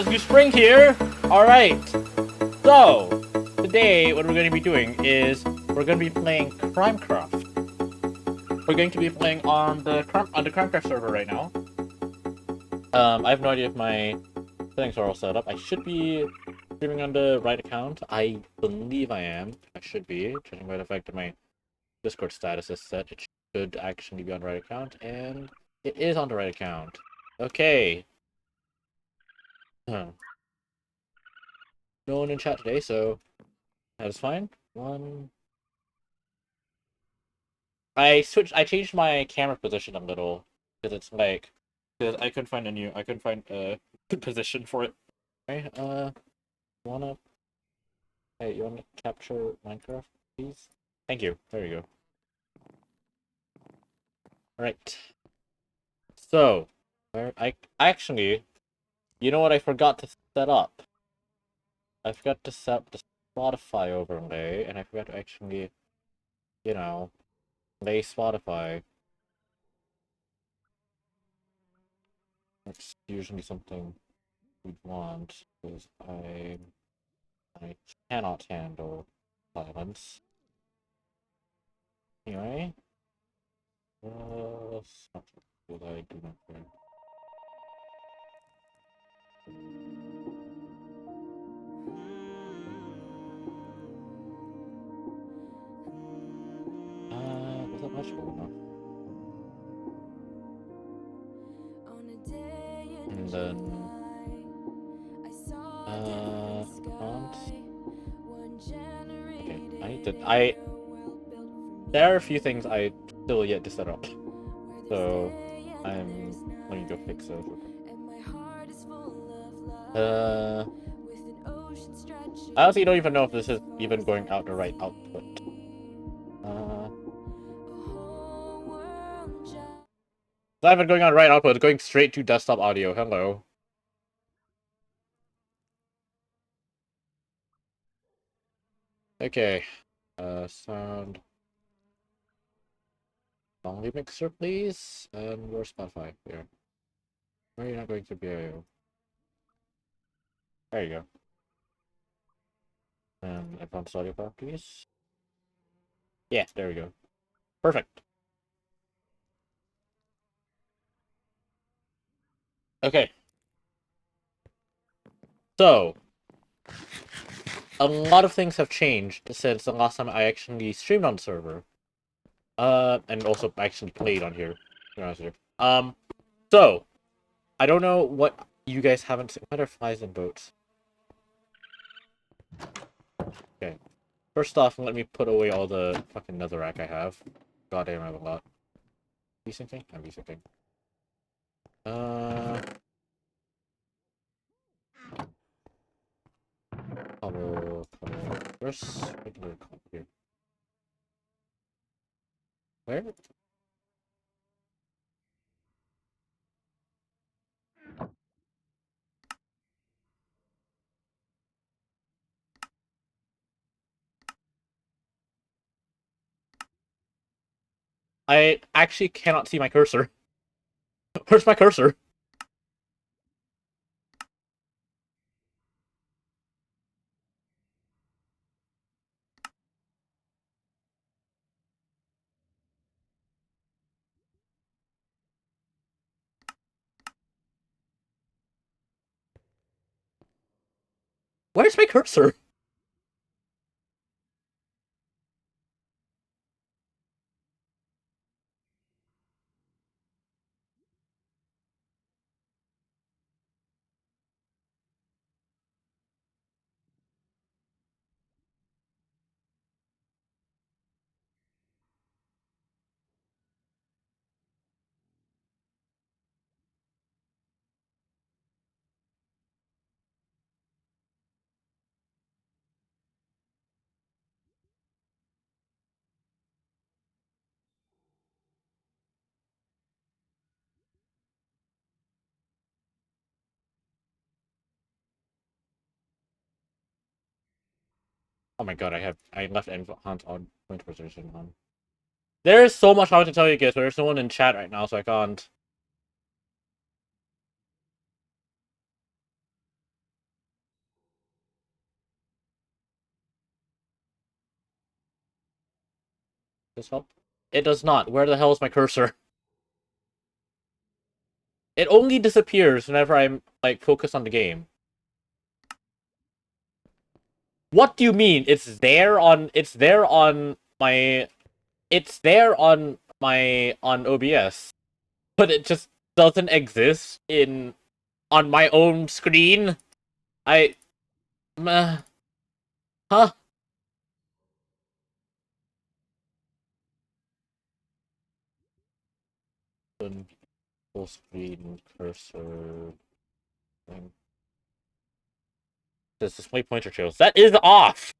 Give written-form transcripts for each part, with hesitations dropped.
BluSpring here. Alright. So, today what we're going to be doing is we're going to be playing Crimecraft. We're going to be playing on the Crimecraft server right now. I have no idea if my settings are all set up. I should be streaming on the right account. I believe I am. I should be, judging by the fact that my Discord status is set. It should actually be on the right account, and it is on the right account. Okay. No one in chat today, so that is fine. I changed my camera position a little because it's like because I couldn't find a good position for it. Okay, wanna hey, you wanna capture Minecraft, please? Thank you. There you go. All right. So, where I actually, you know what I forgot to set up? I forgot to set up the Spotify overlay, and I forgot to actually, you know, lay Spotify. That's usually something we'd want, because I cannot handle silence. Anyway, what I do not care. Was that much cool enough? And then, font. Okay, there are a few things I still yet to set up. So, let me go fix those. I honestly don't even know if this is even going out the right output. It's not even going on right output, it's going straight to desktop audio. Hello. Okay. Sound. Only mixer, please. And where's Spotify? Here. Why are you not going to BIO? There you go. And advanced audio file, please. Yeah, there we go. Perfect. Okay. So, a lot of things have changed since the last time I actually streamed on the server. And also actually played on here. To be honest with you. So, I don't know what you guys haven't seen. What are flies and boats? Okay. First off, let me put away all the fucking netherrack I have. Goddamn, I have a lot. Resyncing? I'm resyncing. Cobble. Where's regular cobble here? Where? I actually cannot see my cursor. Where's my cursor? Where's my cursor? Oh my god, I left Hunt on point position on. There is so much I want to tell you guys, but there's no one in chat right now, so I can't. Does this help? It does not. Where the hell is my cursor? It only disappears whenever I'm, like, focused on the game. What do you mean? It's there on my on OBS, but it just doesn't exist on my own screen. I huh? Full screen cursor thing. Says display pointer trails. That is off.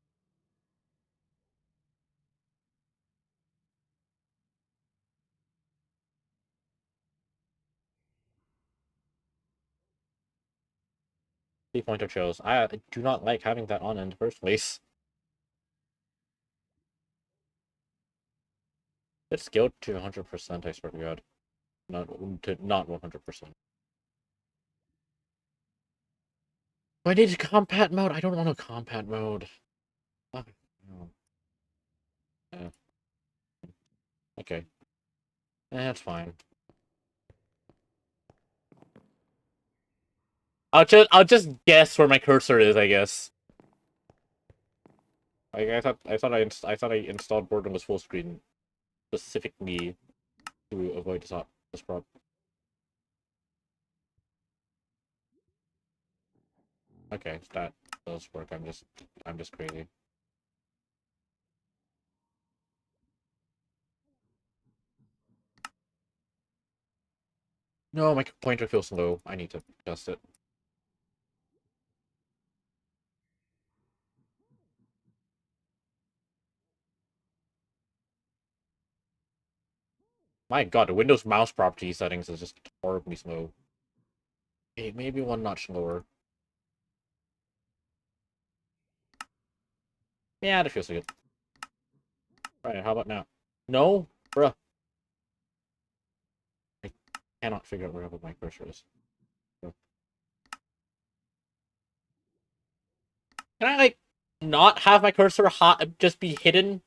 Display pointer trails. I do not like having that on in the first place. It's scaled to 100%. I swear to God, not 100%. I need a compat mode. I don't want a compat mode. Fuck. No. Okay. That's fine. I'll just guess where my cursor is, I guess. I thought I installed boredom was full screen specifically to avoid this problem. Okay, that does work. I'm just crazy. No, my pointer feels slow. I need to adjust it. My God, the Windows mouse property settings is just horribly slow. Hey, maybe one notch slower. Yeah, that feels good. Right, how about now? No? Bruh. I cannot figure out where my cursor is. Can I, like, not have my cursor hot, just be hidden?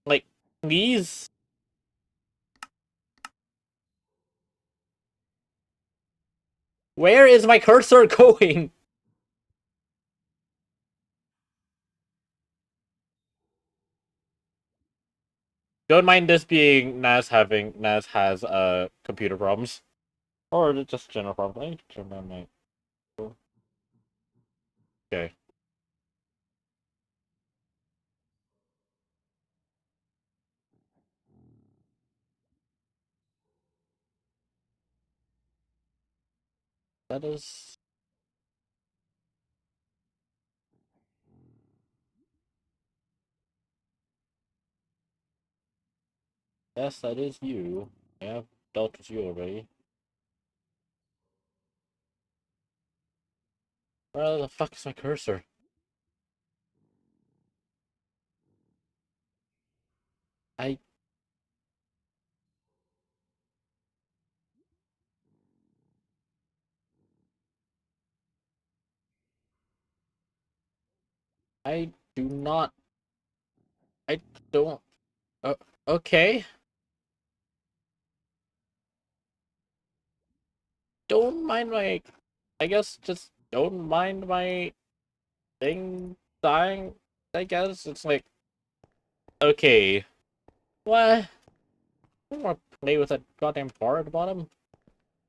Like, please? Where is my cursor going? Don't mind this being Naz has computer problems. Or just general problems. I need to turn down my... Okay. That is... Yes, that is you. I have dealt with you already. Where the fuck is my cursor? I... I do not... I don't... Okay. Don't mind my... I guess just don't mind my thing dying. I guess it's like... Okay. What? I don't want to play with that goddamn bar at the bottom.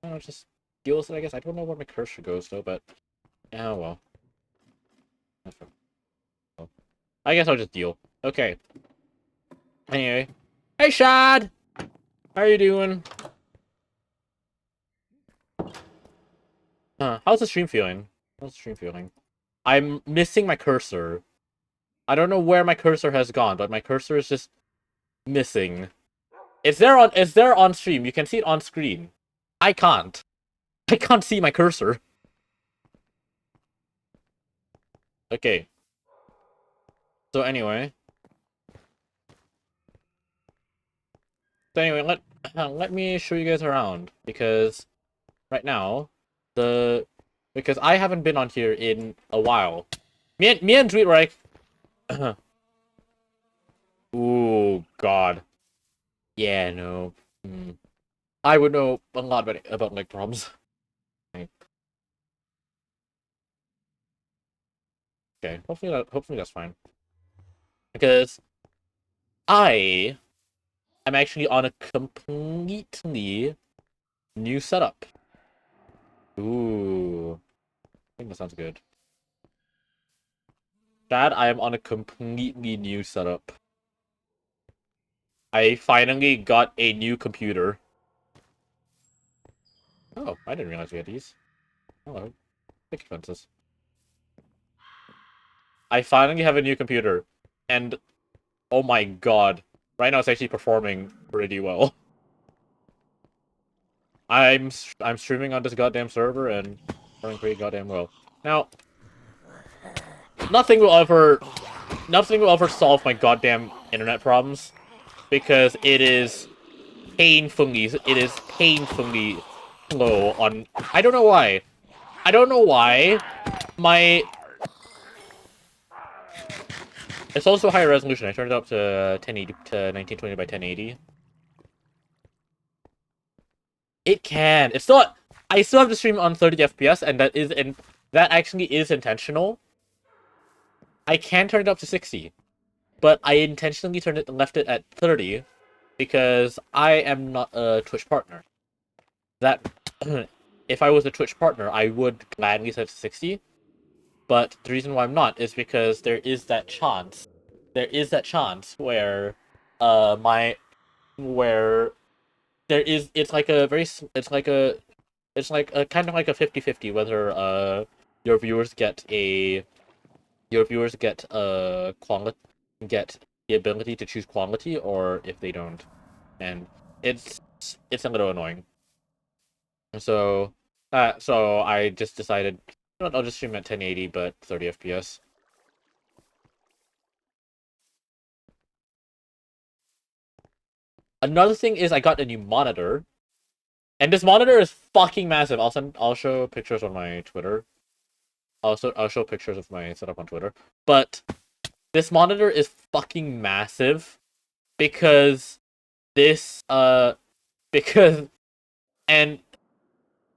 I don't know, just deal with it, I guess. I don't know where my cursor goes, though, but... Oh, well. I guess I'll just deal. Okay. Anyway. Hey, Shad! How are you doing? How's the stream feeling? How's the stream feeling? I'm missing my cursor. I don't know where my cursor has gone, but my cursor is just missing. It's there on stream. You can see it on screen. I can't. I can't see my cursor. Okay. So anyway. Let me show you guys around, because right now because I haven't been on here in a while. Me and Tweet were like, ooh, God. Yeah, no. I would know a lot about like problems. Okay, hopefully that's fine. Because I am actually on a completely new setup. Ooh, I think that sounds good. Dad, I am on a completely new setup. I finally got a new computer. Oh, I didn't realize we had these. Hello. Big expenses. I finally have a new computer. And oh my god. Right now it's actually performing pretty well. I'm streaming on this goddamn server and running pretty goddamn well. Now, nothing will ever solve my goddamn internet problems because it is painfully slow on. I don't know why. I don't know why. My It's also higher resolution. I turned it up to 1080 to 1920 by 1080. It can. It's still. I still have to stream on 30 FPS, and that actually is intentional. I can turn it up to 60, but I intentionally left it at 30 because I am not a Twitch partner. That if I was a Twitch partner, I would gladly set it to 60. But the reason why I'm not is because there is that chance. There is that chance where, my where there is it's like a kind of like a 50-50 whether your viewers get a your viewers quality get the ability to choose quality or if they don't, and it's it's a little annoying. So so I just decided, you know what, I'll just stream at 1080 but 30 FPS. Another thing is I got a new monitor, and this monitor is fucking massive. I'll show pictures on my Twitter. I'll show pictures of my setup on Twitter. But this monitor is fucking massive because this because and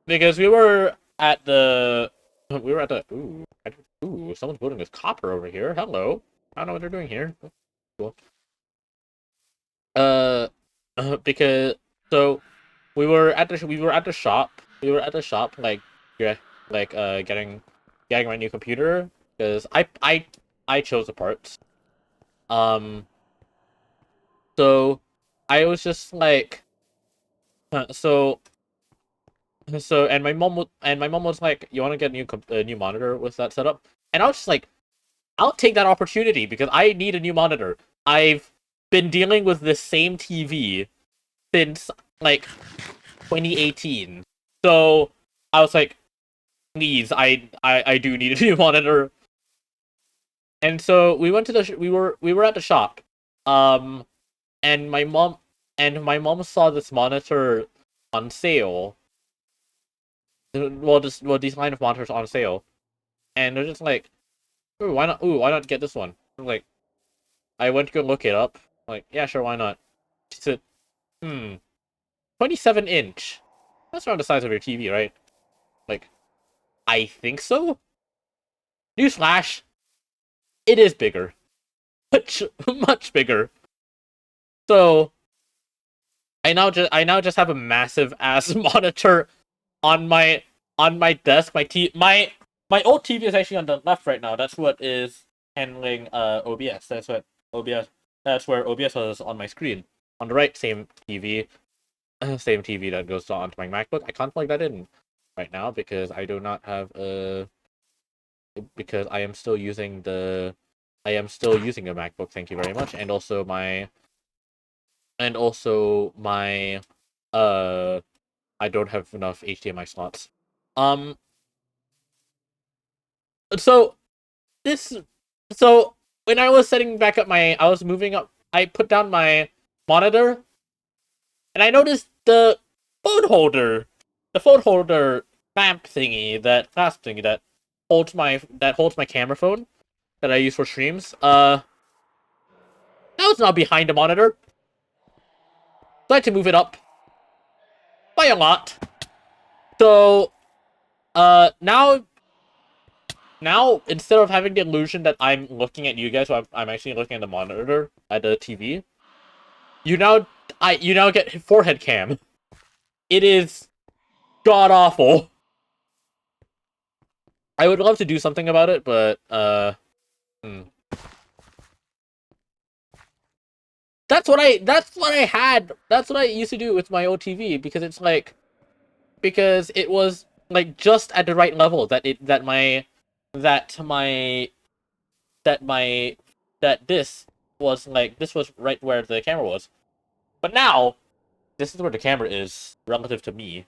because we were at the someone's building this copper over here. Hello. I don't know what they're doing here. Cool. Uh because so we were at the shop. We were at the shop like, yeah, like getting my new computer because I chose the parts. Um so I was just like, so and my mom was like, "You want to get a new monitor with that setup?" And I was just like, "I'll take that opportunity because I need a new monitor. I've been dealing with this same TV since like 2018." So I was like, "Please, I do need a new monitor." And so we went to we were at the shop. Um and my mom saw this monitor on sale. These line of monitors on sale, and they're just like, "Ooh, why not? Ooh, why not get this one?" I'm like, I went to go look it up. I'm like, yeah, sure, why not? She said, 27-inch. That's around the size of your TV, right? Like, I think so. Newsflash, it is bigger, much bigger. So I now just have a massive ass monitor on my desk. My old TV is actually on the left right now. That's what is handling OBS. That's where OBS was on my screen. On the right, same TV, same TV that goes onto my MacBook. I can't plug that in right now because I do not have a because I am still using a MacBook. Thank you very much, and also my uh I don't have enough HDMI slots. Um, so this, so when I was setting back up I was moving up. I put down my monitor, and I noticed the phone holder clamp thingy, that clasp thingy that holds my camera phone that I use for streams. That was not behind the monitor. I had to move it up by a lot. So, now instead of having the illusion that I'm looking at you guys, so I'm actually looking at the monitor, at the TV, you now get forehead cam. It is god-awful. I would love to do something about it, but, That's what I used to do with my old TV, because it's like, because it was, like, just at the right level that this was right where the camera was. But now, this is where the camera is relative to me.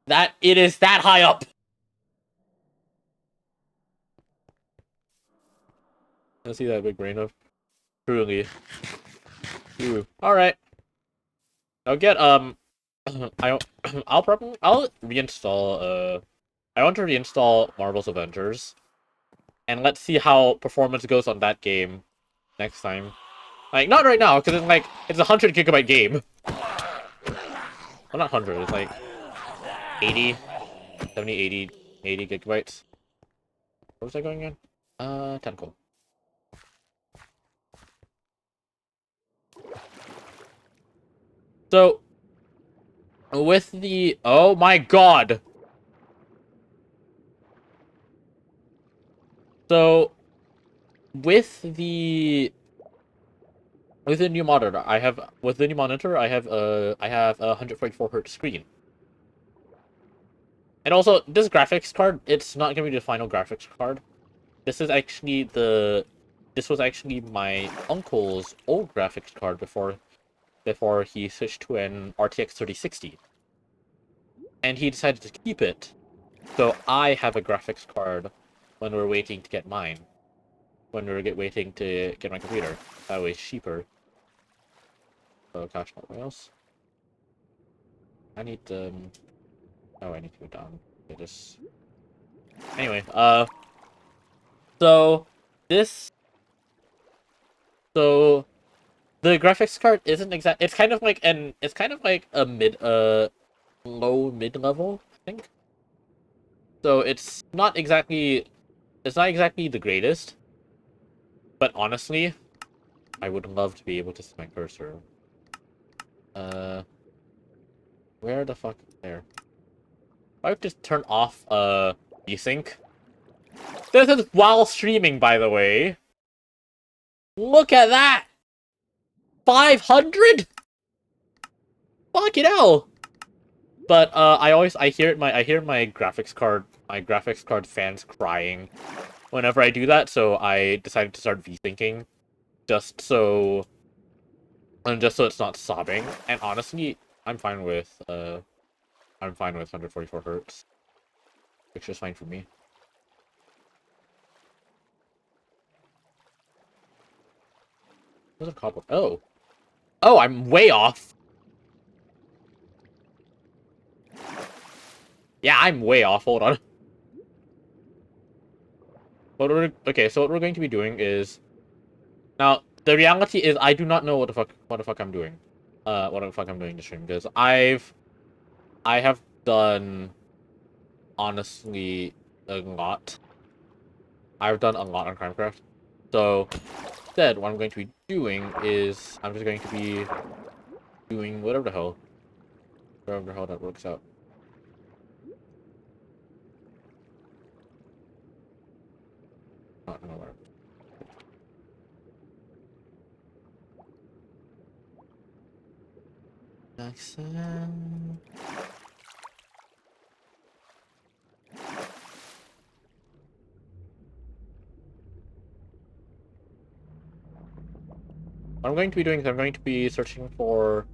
That it is that high up. Let's see that big brain of truly. Ooh. All right. I'll get I'll reinstall I want to reinstall Marvel's Avengers, and let's see how performance goes on that game next time. Like, not right now, because it's a 100 GB game. Well, not 100, it's like 80, 70, 80, 80 gigabytes. What was I going in? Tentacle. So, with the... Oh my god! So, with the new monitor, I have a 144 Hz screen. And also, this graphics card, it's not gonna be the final graphics card. This was actually my uncle's old graphics card before he switched to an RTX 3060. And he decided to keep it. So I have a graphics card when we're waiting to get mine. When we're waiting to get my computer. That way it's cheaper. Oh gosh, what else? I need oh, I need to go down. Okay, this. Anyway, so this so the graphics card isn't exact. It's kind of like a low mid level, I think. So it's not exactly the greatest, but honestly, I would love to be able to see my cursor. Where the fuck there? I would just turn off desync. This is while streaming, by the way. Look at that! 500? Fucking hell! But I hear my graphics card fans crying whenever I do that, so I decided to start V-syncing just so it's not sobbing. And honestly, I'm fine with 144 Hz. Which is fine for me. What's a cobble? Oh. Oh, I'm way off. Yeah, I'm way off. Hold on. Okay, so what we're going to be doing is, now the reality is I do not know what the fuck I'm doing. What the fuck I'm doing to stream, because I have done, honestly, a lot. I've done a lot on Crimecraft. So instead, what I'm going to be doing is I'm just going to be doing whatever the hell that works out. Not nowhere. Accent. What I'm going to be doing is I'm going to be searching for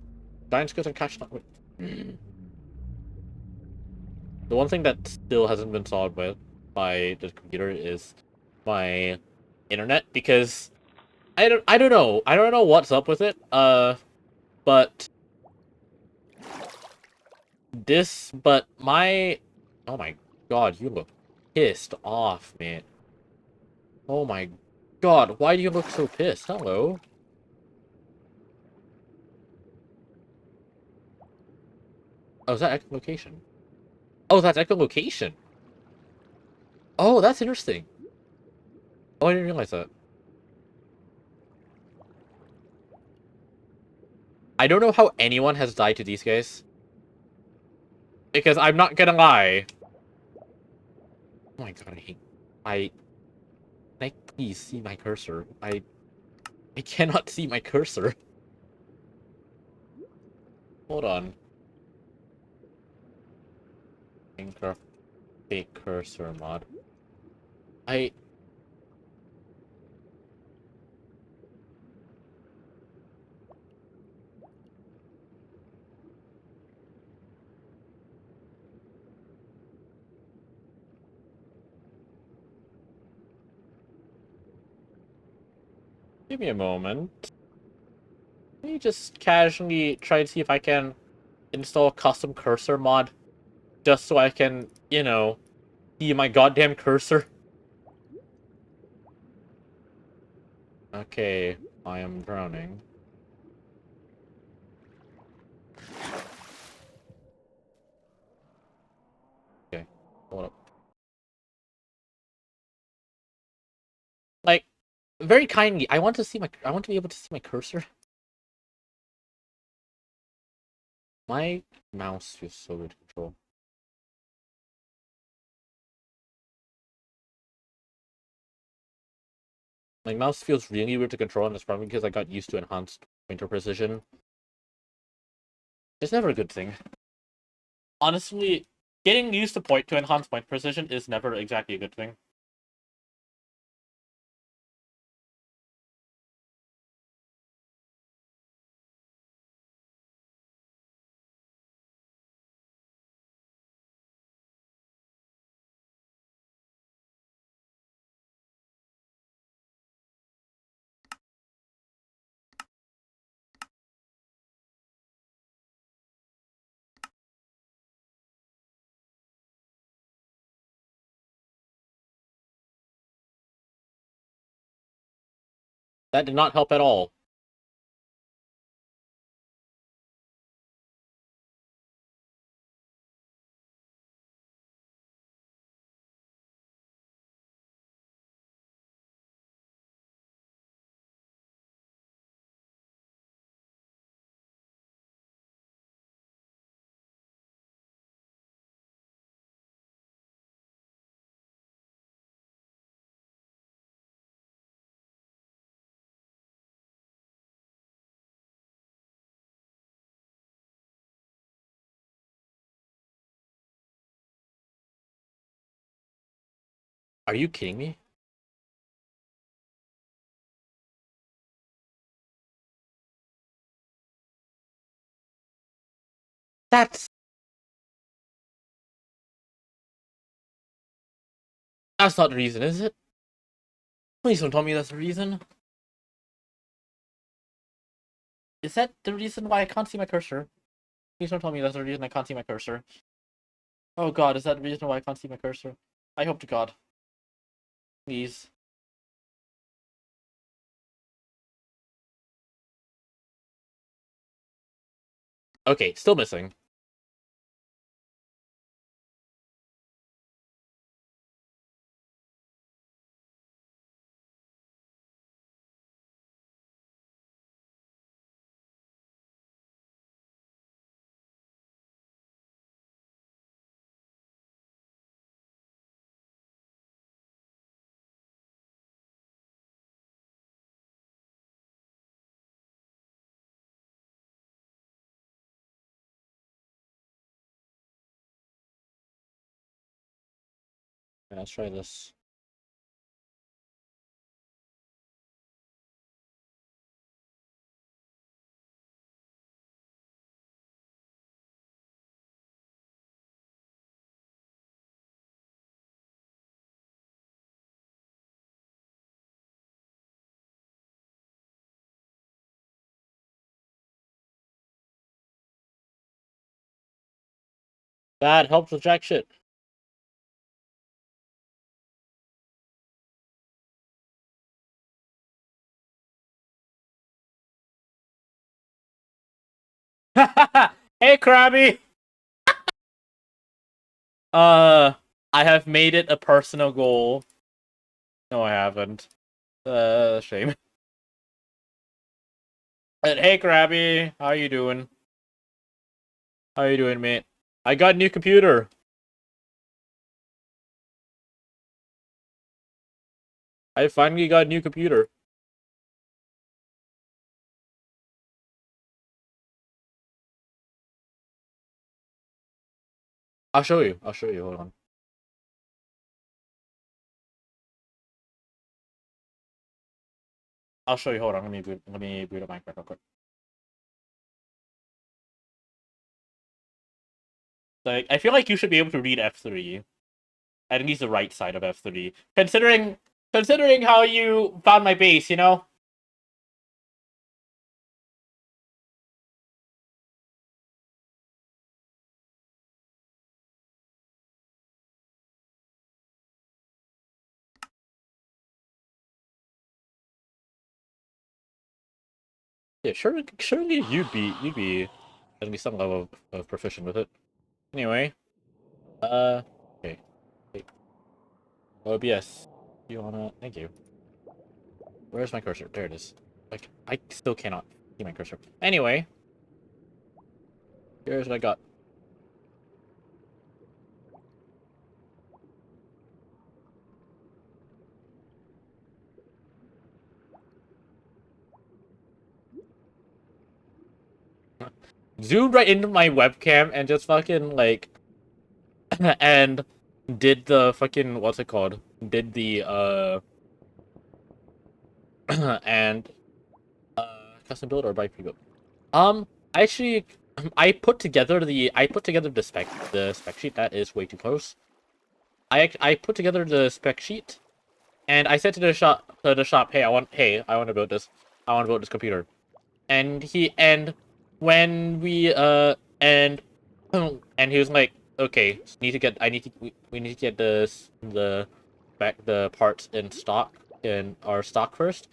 giant skills and cache. The one thing that still hasn't been solved by the computer is my internet, because I don't know what's up with it. But my, oh my god, you look pissed off, man. Oh my god, why do you look so pissed? Hello. Oh, is that echolocation? Oh, that's echolocation. Oh, that's interesting. Oh, I didn't realize that. I don't know how anyone has died to these guys. Because I'm not gonna lie. Oh my god, I hate... Can I please see my cursor? I cannot see my cursor. Hold on. Minecraft fake cursor mod. I... Give me a moment. Let me just casually try to see if I can install a custom cursor mod. Just so I can, you know, see my goddamn cursor. Okay, I am drowning. Okay, hold up. Like, very kindly, I want to be able to see my cursor. My mouse feels so weird to control. My mouse feels really weird to control, and it's probably because I got used to enhanced pointer precision. It's never a good thing. Honestly, getting used to enhanced point precision is never exactly a good thing. That did not help at all. Are you kidding me? That's that's not the reason, is it? Please don't tell me that's the reason. Is that the reason why I can't see my cursor? Please don't tell me that's the reason I can't see my cursor. Oh god, is that the reason why I can't see my cursor? I hope to god. Please. Okay, still missing. Yeah, let's try this. That helps with jack shit. Hey, Krabby! I have made it a personal goal. No, I haven't. Shame. But hey, Krabby, how you doing? How you doing, mate? I got a new computer. I finally got a new computer. I'll show you. I'll show you. Hold on. I'll show you. Hold on. Let me boot up Minecraft real quick. Like, I feel like you should be able to read F3. At least the right side of F3. Considering how you found my base, you know? Yeah, surely you'd be at least some level of proficient with it. Anyway, okay. Hey, OBS. You wanna? Thank you. Where's my cursor? There it is. Like, I still cannot see my cursor. Anyway, here's what I got. Zoomed right into my webcam and just fucking like, and did the fucking what's it called? Did the and custom build or buy pre-built? Actually, I put together the spec sheet. That is way too close. I put together the spec sheet, and I said to the shop, hey, I want to build this. I want to build this computer. And when we and he was like, okay, we need to get the parts in stock in our stock first,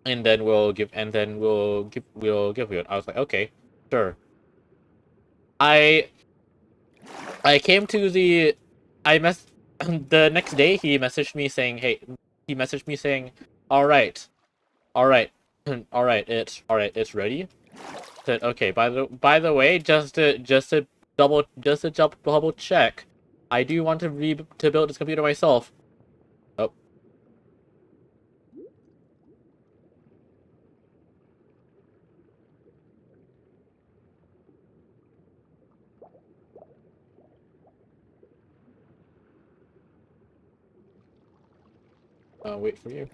and then we'll give you it. I was like, okay, sure. I I came to the I mess the next day he messaged me saying, all right, all right, all right, it's ready. Said, okay, by the way, just to double check, I do want to build this computer myself. Oh, wait for you.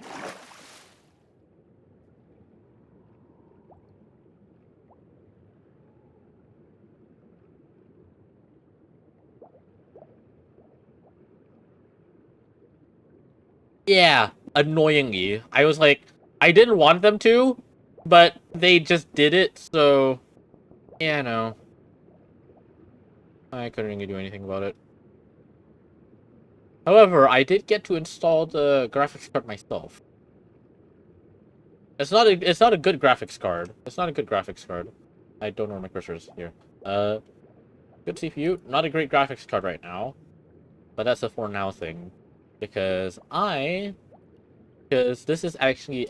Yeah, annoyingly, I was like, I didn't want them to, but they just did it, so yeah, no, I couldn't really do anything about it. However, I did get to install the graphics card myself. It's not a good graphics card. It's not a good graphics card. I don't know where my cursor is here. Uh, good CPU. Not a great graphics card right now, but that's a for now thing, because this is actually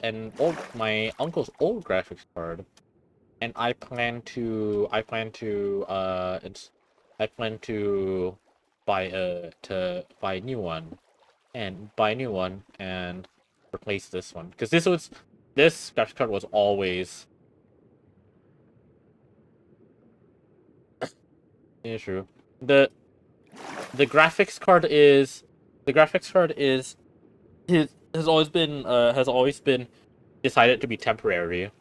my uncle's old graphics card, and I plan to buy a new one and replace this one, because this graphics card was always, yeah, true. the the graphics card is the graphics card is has always been decided to be temporary.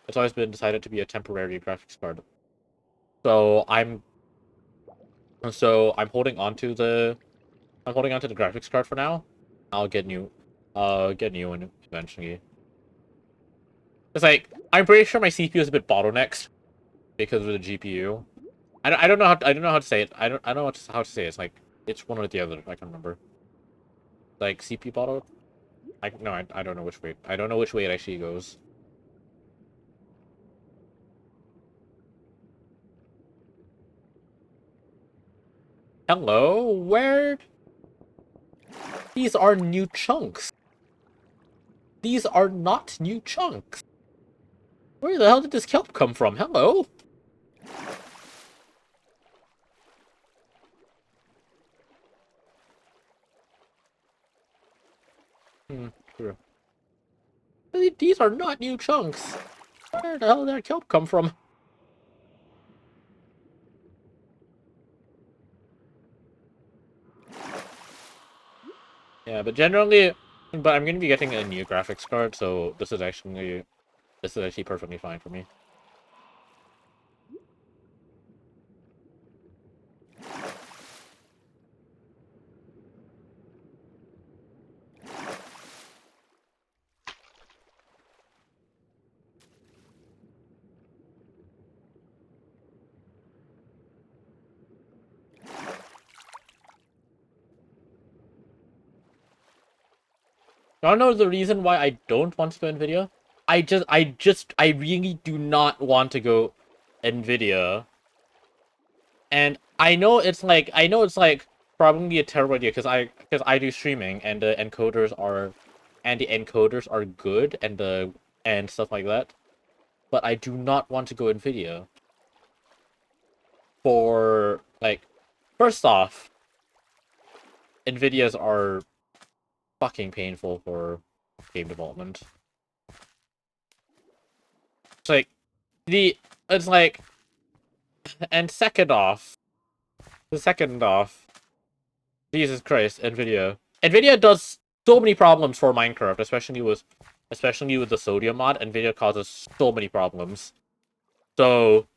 It's always been decided to be a temporary graphics card. So I'm holding on to the graphics card for now. I'll get new one eventually. It's like, I'm pretty sure my CPU is a bit bottlenecked because of the GPU. I don't know I don't know how to say it. I don't know how to say it. It's like, it's one or the other. I can't remember. Like, CPU bottle. I don't know which way. I don't know which way it actually goes. Hello? Where? These are new chunks. These are not new chunks. Where the hell did this kelp come from? Hello? True. These are not new chunks. Where the hell did that kelp come from? Yeah, but generally, but I'm gonna be getting a new graphics card, so this is actually perfectly fine for me. I don't know the reason why I don't want to go NVIDIA. I really do not want to go NVIDIA. And I know it's like probably a terrible idea because I do streaming and the encoders are good and stuff like that. But I do not want to go NVIDIA for like first off, NVIDIA's are fucking painful for game development. It's like the it's like and second off, Jesus Christ, NVIDIA does so many problems for Minecraft, especially with the sodium mod. NVIDIA causes so many problems. So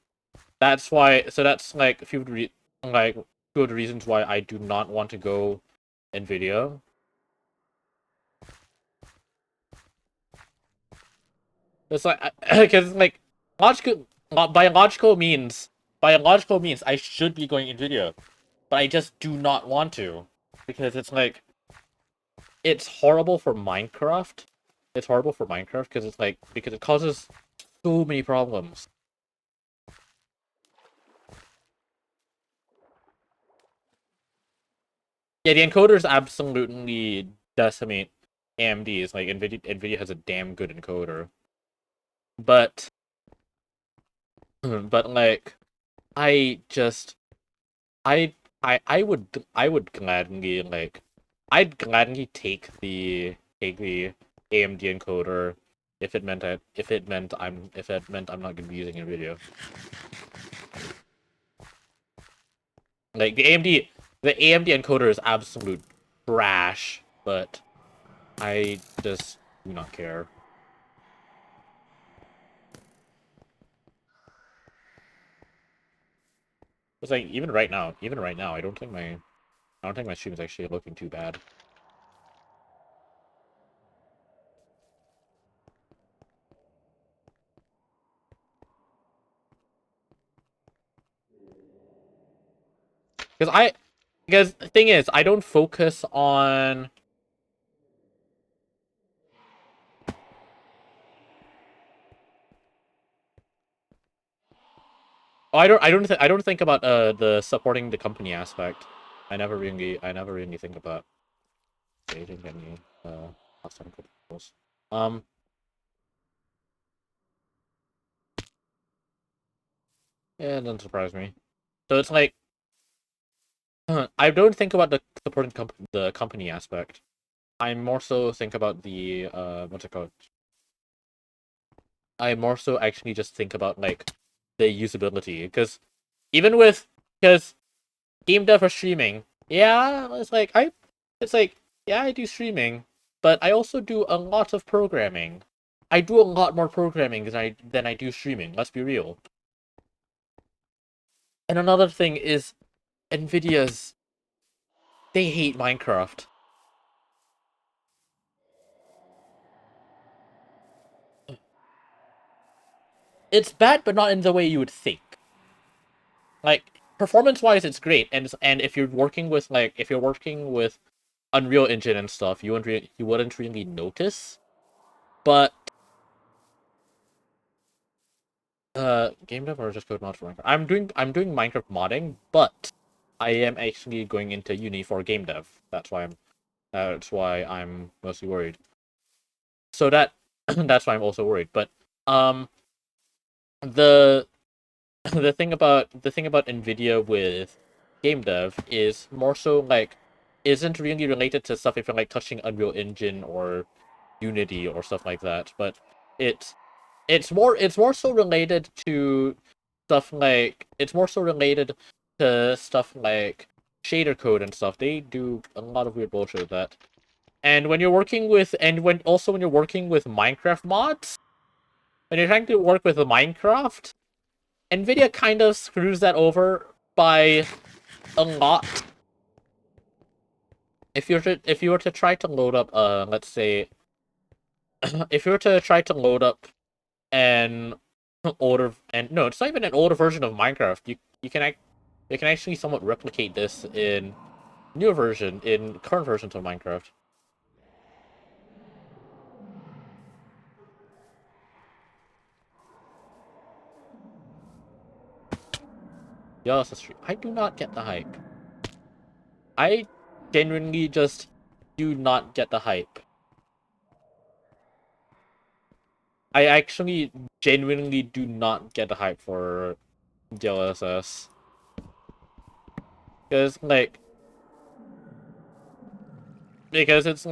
that's like like two of the reasons why I do not want to go NVIDIA. It's like because like logical by logical means I should be going NVIDIA, but I just do not want to because it's horrible for Minecraft. It's horrible for Minecraft because it causes so many problems. Yeah, the encoders absolutely decimate AMDs. Like Nvidia has a damn good encoder, but but like I just I would gladly take the AMD encoder if it meant I'm not gonna be using Nvidia. Like the AMD encoder is absolute trash, but I just do not care. It's like even right now, I don't think my stream is actually looking too bad. Because the thing is, I don't focus on. Oh, I don't think about the supporting the company aspect. I never really think about creating any custom controls. Um, yeah, it doesn't surprise me. So it's like I don't think about the supporting the company aspect. I more so think about the what's it called? I more so actually just think about like the usability even with because game dev for streaming, yeah, it's like yeah, I do streaming, but I also do a lot of programming. I do a lot more programming than I do streaming. Let's be real. And another thing is Nvidia's they hate Minecraft. It's bad, but not in the way you would think. Like performance wise, it's great, and if you're working with Unreal Engine and stuff, you wouldn't really notice. But game dev or just code mod for Minecraft. I'm doing Minecraft modding, but I am actually going into uni for game dev. That's why I'm mostly worried. So that that's why I'm also worried. But um the the thing about Nvidia with game dev is more so like isn't really related to stuff if you're like touching Unreal Engine or Unity or stuff like that, but it's it's more so related to stuff like shader code and stuff. They do a lot of weird bullshit with that. And when you're working with Minecraft mods, when you're trying to work with Minecraft, Nvidia kind of screws that over by a lot. If you were to try to load up let's say if you were to try to load up an older and no, it's not even an older version of Minecraft. You can actually somewhat replicate this in current versions of Minecraft. Yeah, that's true. I do not get the hype. I genuinely just do not get the hype. I actually genuinely do not get the hype for DLSS. Because like because it's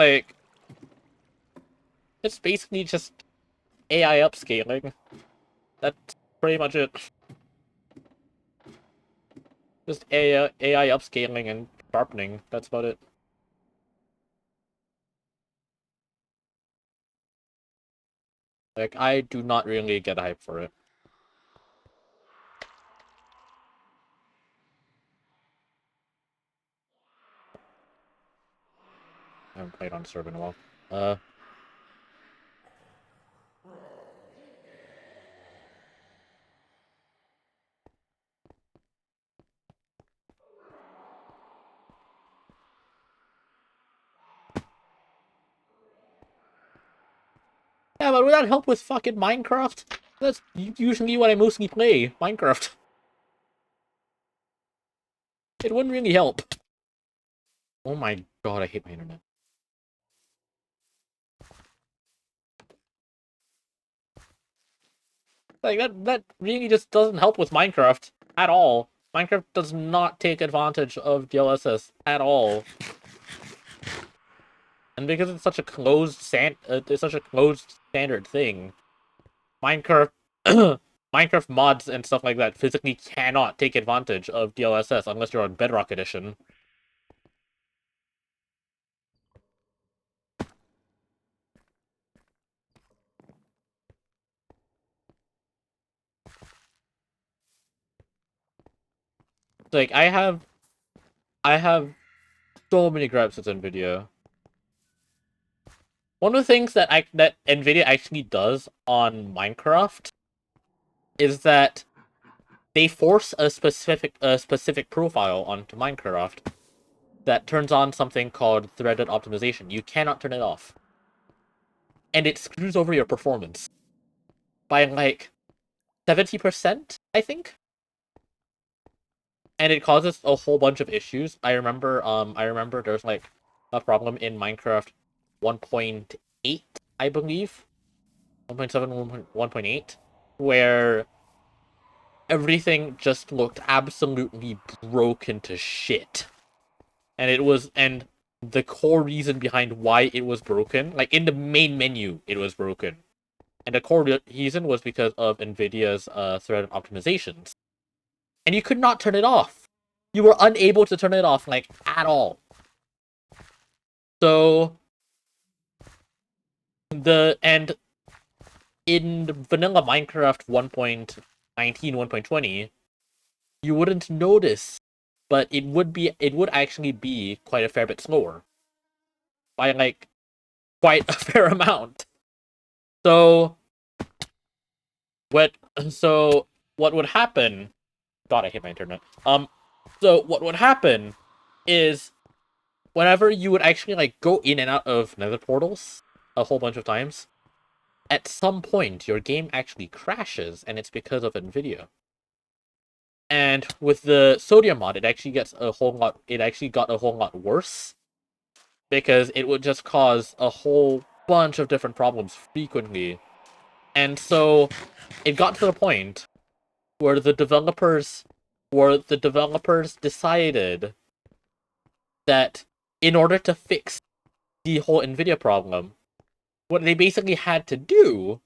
basically just AI upscaling. That's pretty much it. Just AI upscaling and sharpening. That's about it. Like I do not really get hype for it. I haven't played on server in a while. Uh yeah, but would that help with fucking Minecraft? That's usually what I mostly play, Minecraft. It wouldn't really help. Oh my god, I hate my internet. Like that really just doesn't help with Minecraft at all. Minecraft does not take advantage of DLSS at all. And because it's such a it's such a closed standard thing, Minecraft Minecraft mods and stuff like that physically cannot take advantage of DLSS unless you're on Bedrock Edition. Like I have so many gripes with Nvidia. One of the things that Nvidia actually does on Minecraft is that they force a specific profile onto Minecraft that turns on something called threaded optimization. You cannot turn it off. And it screws over your performance by like 70%, I think. And it causes a whole bunch of issues. I remember there's like a problem in Minecraft 1.8, I believe. 1.7, 1.8, where everything just looked absolutely broken to shit. And the core reason behind why it was broken, like in the main menu, it was broken. And the core reason was because of Nvidia's threaded optimizations. And you could not turn it off. You were unable to turn it off, like, at all. So, and in vanilla Minecraft 1.19, 1.20, you wouldn't notice, but it would actually be quite a fair bit slower. By, like, quite a fair amount. So, what, so, what would happen... God, I hate my internet. So what would happen is whenever you would actually like go in and out of nether portals a whole bunch of times, at some point your game actually crashes, and it's because of Nvidia. And with the sodium mod, it actually gets a whole lot. It actually got a whole lot worse because it would just cause a whole bunch of different problems frequently. And so it got to the point where the developers decided that in order to fix the whole NVIDIA problem, what they basically had to do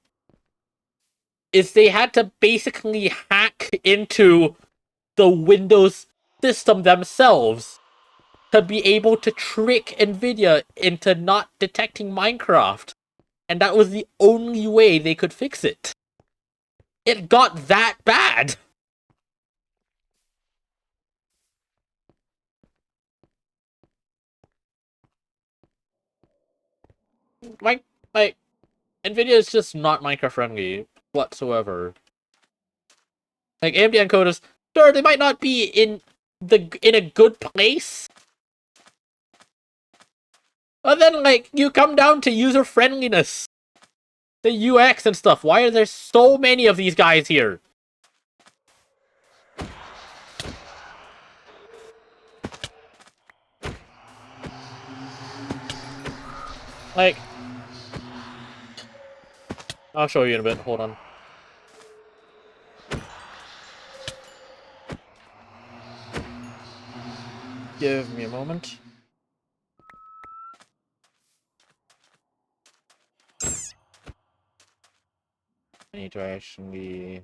is they had to basically hack into the Windows system themselves to be able to trick NVIDIA into not detecting Minecraft. And that was the only way they could fix it. It got that bad. Like, like NVIDIA is just not Minecraft friendly whatsoever. Like AMD encoders, sure, they might not be in a good place, but then like you come down to user friendliness, the UX and stuff. Why are there so many of these guys here? Like, I'll show you in a bit. Hold on. Give me a moment. I need to actually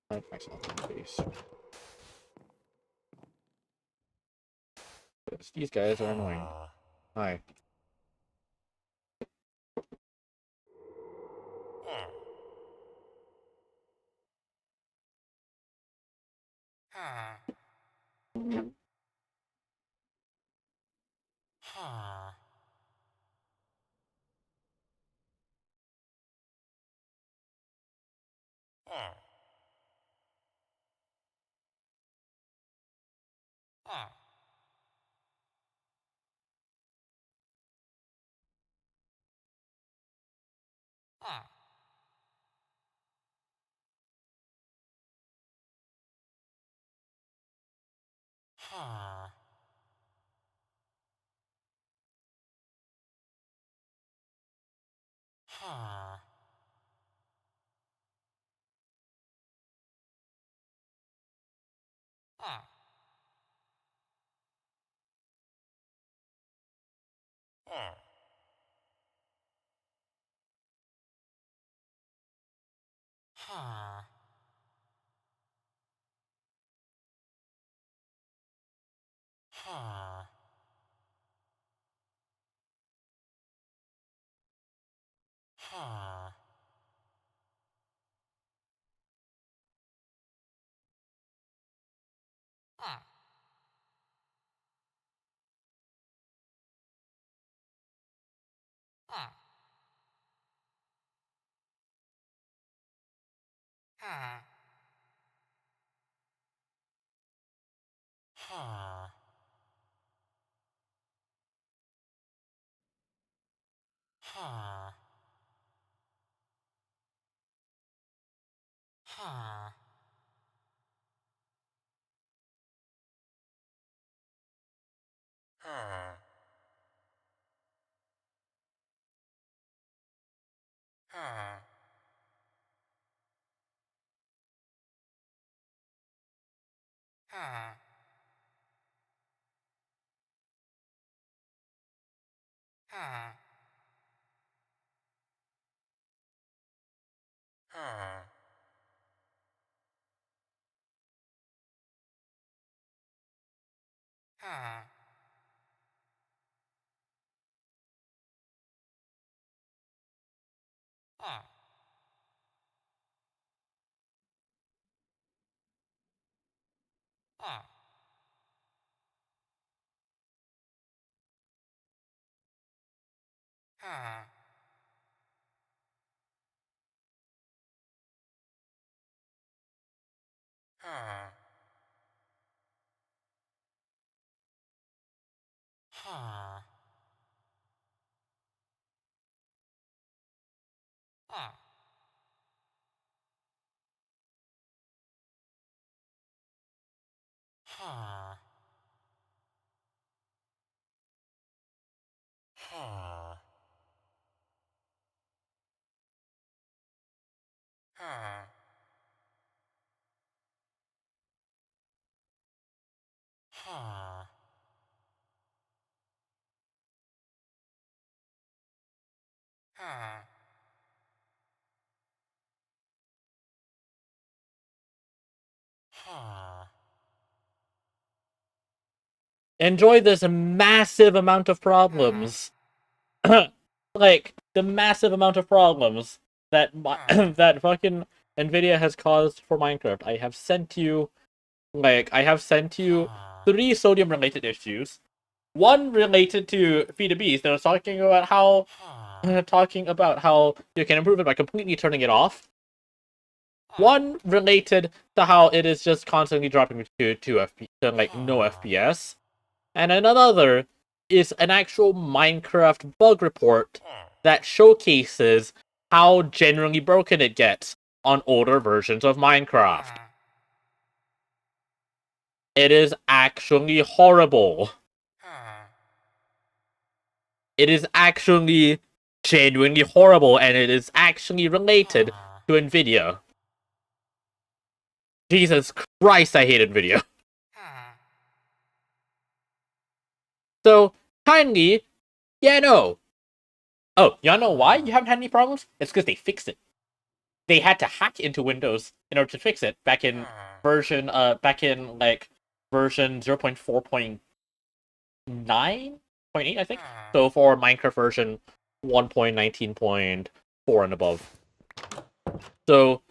type myself in face. These guys are annoying. Hi. Enjoy this massive amount of problems. Like, the massive amount of problems that that fucking Nvidia has caused for Minecraft. I have sent you 3 sodium related issues. One related to Feed a Beast that was talking about how you can improve it by completely turning it off. One related to how it is just constantly dropping to like no FPS. And another is an actual Minecraft bug report that showcases how generally broken it gets on older versions of Minecraft. It is actually horrible. It is actually genuinely horrible, and it is actually related to Nvidia. Jesus Christ, I hate Nvidia. So, kindly, yeah, no. Oh, y'all know why you haven't had any problems? It's because they fixed it. They had to hack into Windows in order to fix it back in version 0.4.9.8, I think. So for Minecraft version 1.19.4 and above. So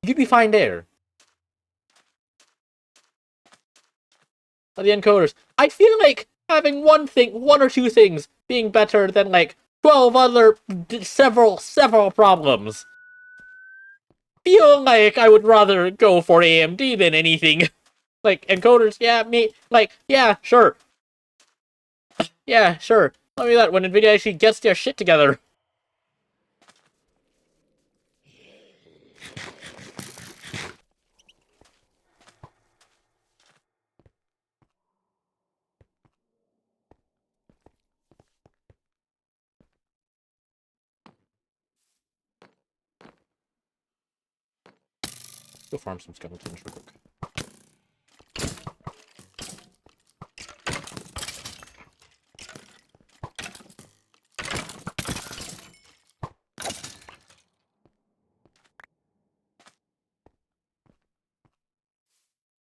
you'd be fine there. The encoders. I feel like having one or two things being better than like 12 other several problems. Feel like I would rather go for AMD than anything. Like, encoders, yeah, yeah, sure. Yeah, sure. Tell me that when Nvidia actually gets their shit together. Go farm some skeletons real quick.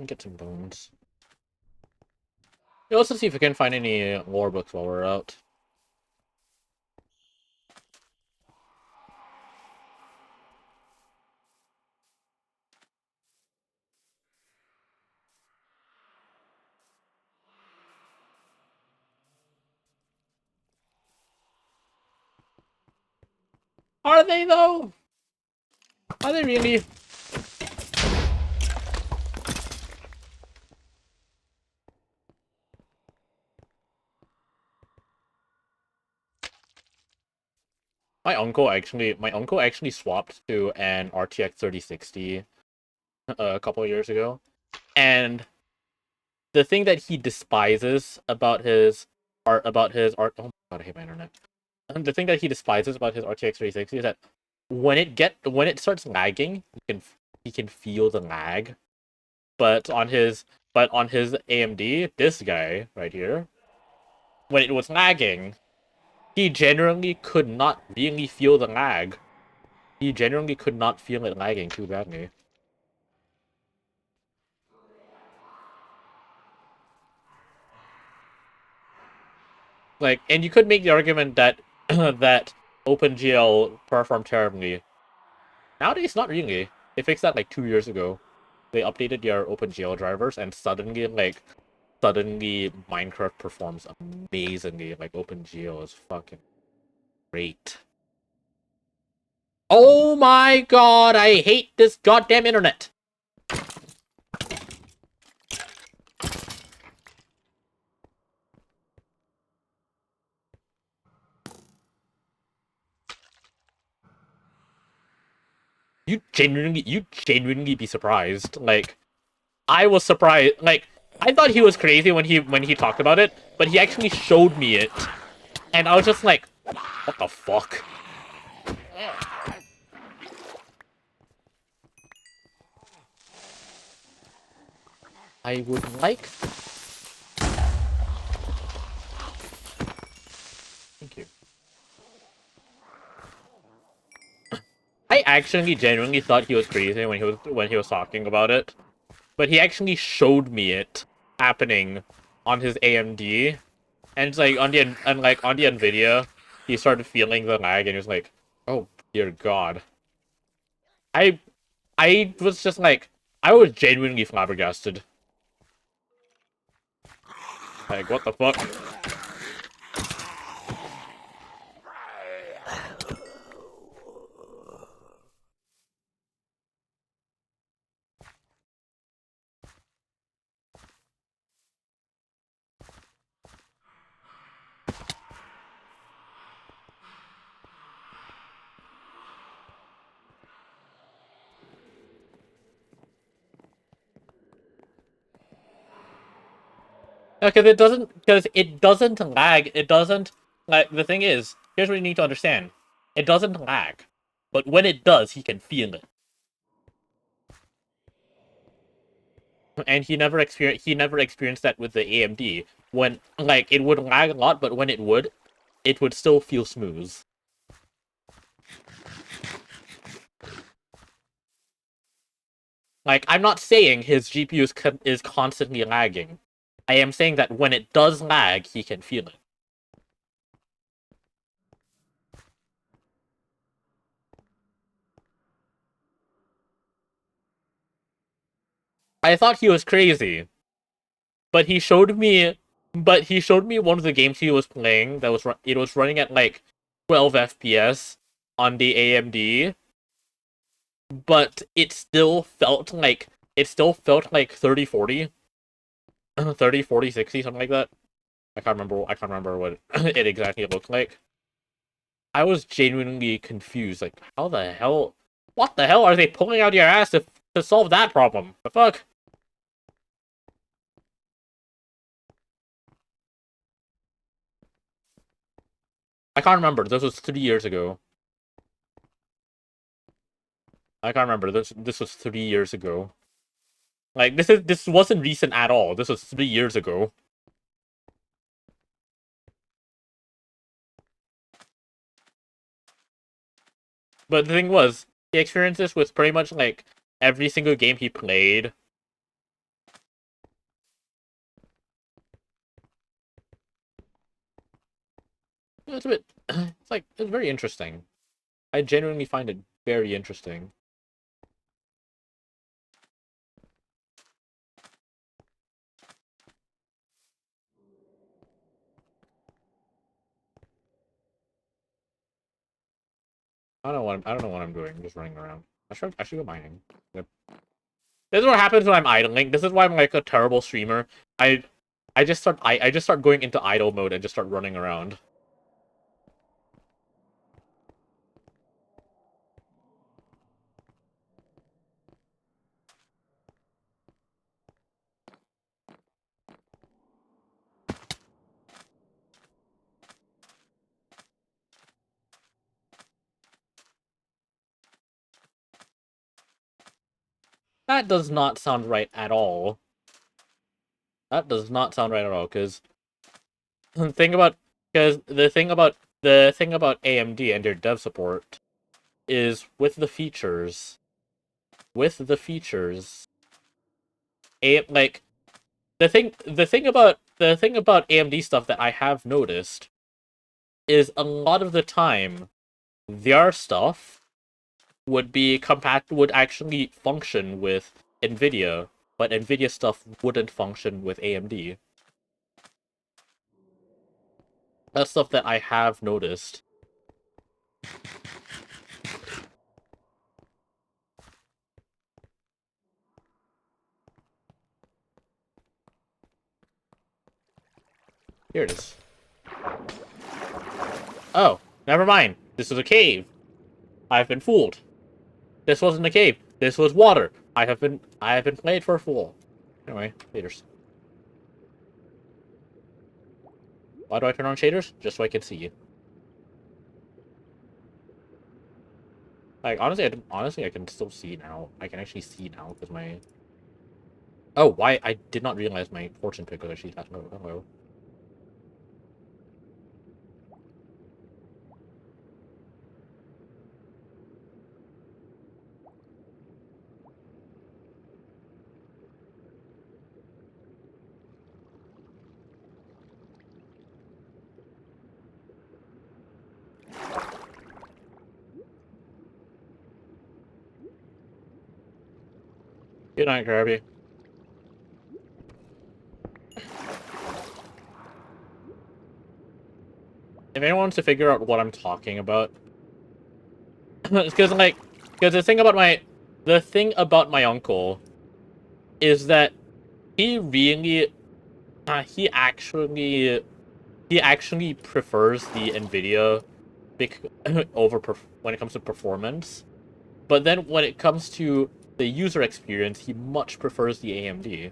Get some bones. Yeah, let's see if we can find any lore books while we're out. Are they, though? Are they really? My uncle actually swapped to an RTX 3060 a couple of years ago, and the thing that he despises about his art oh my god, I hate my internet. And the thing that he despises about his RTX 3060 is that when it starts lagging, he can feel the lag. But on his AMD, this guy right here, when it was lagging, he generally could not really feel the lag. He generally could not feel it lagging too badly. Like, and you could make the argument that that OpenGL performed terribly. Nowadays, not really. They fixed that like 2 years ago. They updated their OpenGL drivers, and suddenly Minecraft performs amazingly. Like, OpenGL is fucking great. Oh my god, I hate this goddamn internet! You genuinely be surprised. Like, I was surprised. Like, I thought he was crazy when he talked about it, but he actually showed me it, and I was just like, what the fuck? I would like. Thank you. I actually genuinely thought he was crazy when he was talking about it, but he actually showed me it happening on his AMD, and it's like on the Nvidia, he started feeling the lag, and he was like, "Oh dear God." I I was just like, I was genuinely flabbergasted. Like, what the fuck? Because it doesn't lag. It doesn't like the thing is. Here's what you need to understand. It doesn't lag, but when it does, he can feel it. And he never experienced that with the AMD. When like it would lag a lot, but when it would still feel smooth. Like I'm not saying his GPU is constantly lagging. I am saying that when it does lag, he can feel it. I thought he was crazy, but he showed me one of the games he was playing that was running at like 12 FPS on the AMD, but it still felt like 3040, 30 40 60 something like that. I can't remember what it exactly looked like. I was genuinely confused. Like, how the hell? What the hell are they pulling out your ass to solve that problem? The fuck? I can't remember. This was 3 years ago. I can't remember. This was 3 years ago. Like this wasn't recent at all. This was 3 years ago. But the thing was, he experienced this with pretty much like every single game he played. It's a bit. It's very interesting. I genuinely find it very interesting. I don't know what I'm doing. I'm just running around. I should go mining. Yep. This is what happens when I'm idling. This is why I'm like a terrible streamer. I I just start going into idle mode and just start running around. That does not sound right at all. That does not sound right at all. Because think about because the thing about AMD and their dev support is with the features, like the thing about AMD stuff that I have noticed is a lot of the time their stuff would actually function with Nvidia, but Nvidia stuff wouldn't function with AMD. That's stuff that I have noticed. Here it is. Oh, never mind. This is a cave. I've been fooled. This wasn't a cave. This was water. I have been played for a fool. Anyway, laters. Why do I turn on shaders? Just so I can see. Like, honestly, I can still see now. I can actually see now because my... Oh, why? I did not realize my fortune pick was actually that low. Hello. Good night, Kirby. If anyone wants to figure out what I'm talking about, it's because the thing about my uncle is that he really, he actually prefers the Nvidia over when it comes to performance, but then when it comes to the user experience, he much prefers the AMD.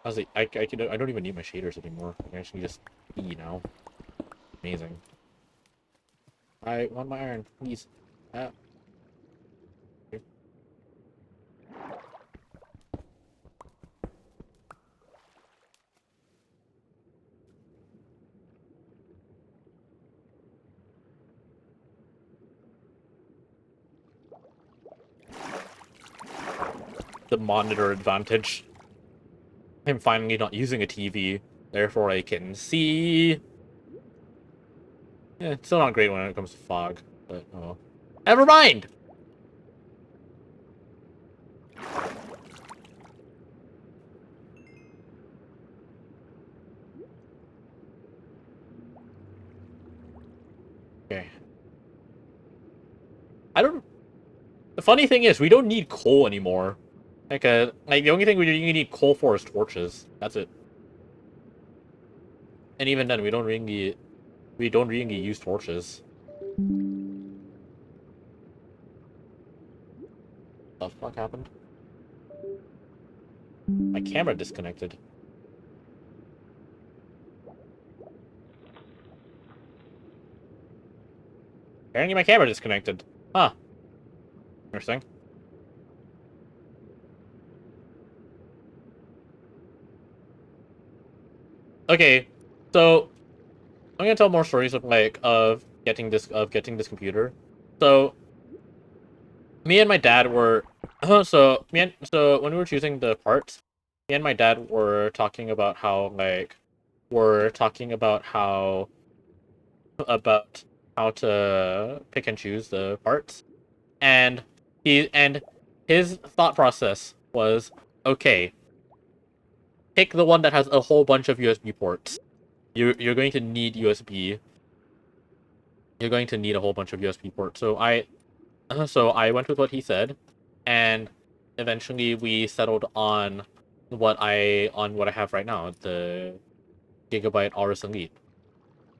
I was like, I don't even need my shaders anymore. I can actually just see now. Amazing. I want my iron, please. The monitor advantage. I'm finally not using a TV, therefore I can see. Yeah, it's still not great when it comes to fog, but oh. Never mind! Okay. The funny thing is, we don't need coal anymore. Like the only thing we need coal for is torches. That's it. And even then, we don't really use torches. What the fuck happened? My camera disconnected. Apparently my camera disconnected. Huh. Interesting. Okay, so I'm gonna tell more stories of getting this computer. So me and my dad were so when we were choosing the parts, me and my dad were talking about about how to pick and choose the parts, and his thought process was, okay, pick the one that has a whole bunch of USB ports. You're going to need USB. You're going to need a whole bunch of USB ports. So I went with what he said, and eventually we settled on what I have right now, the Gigabyte Aorus Elite,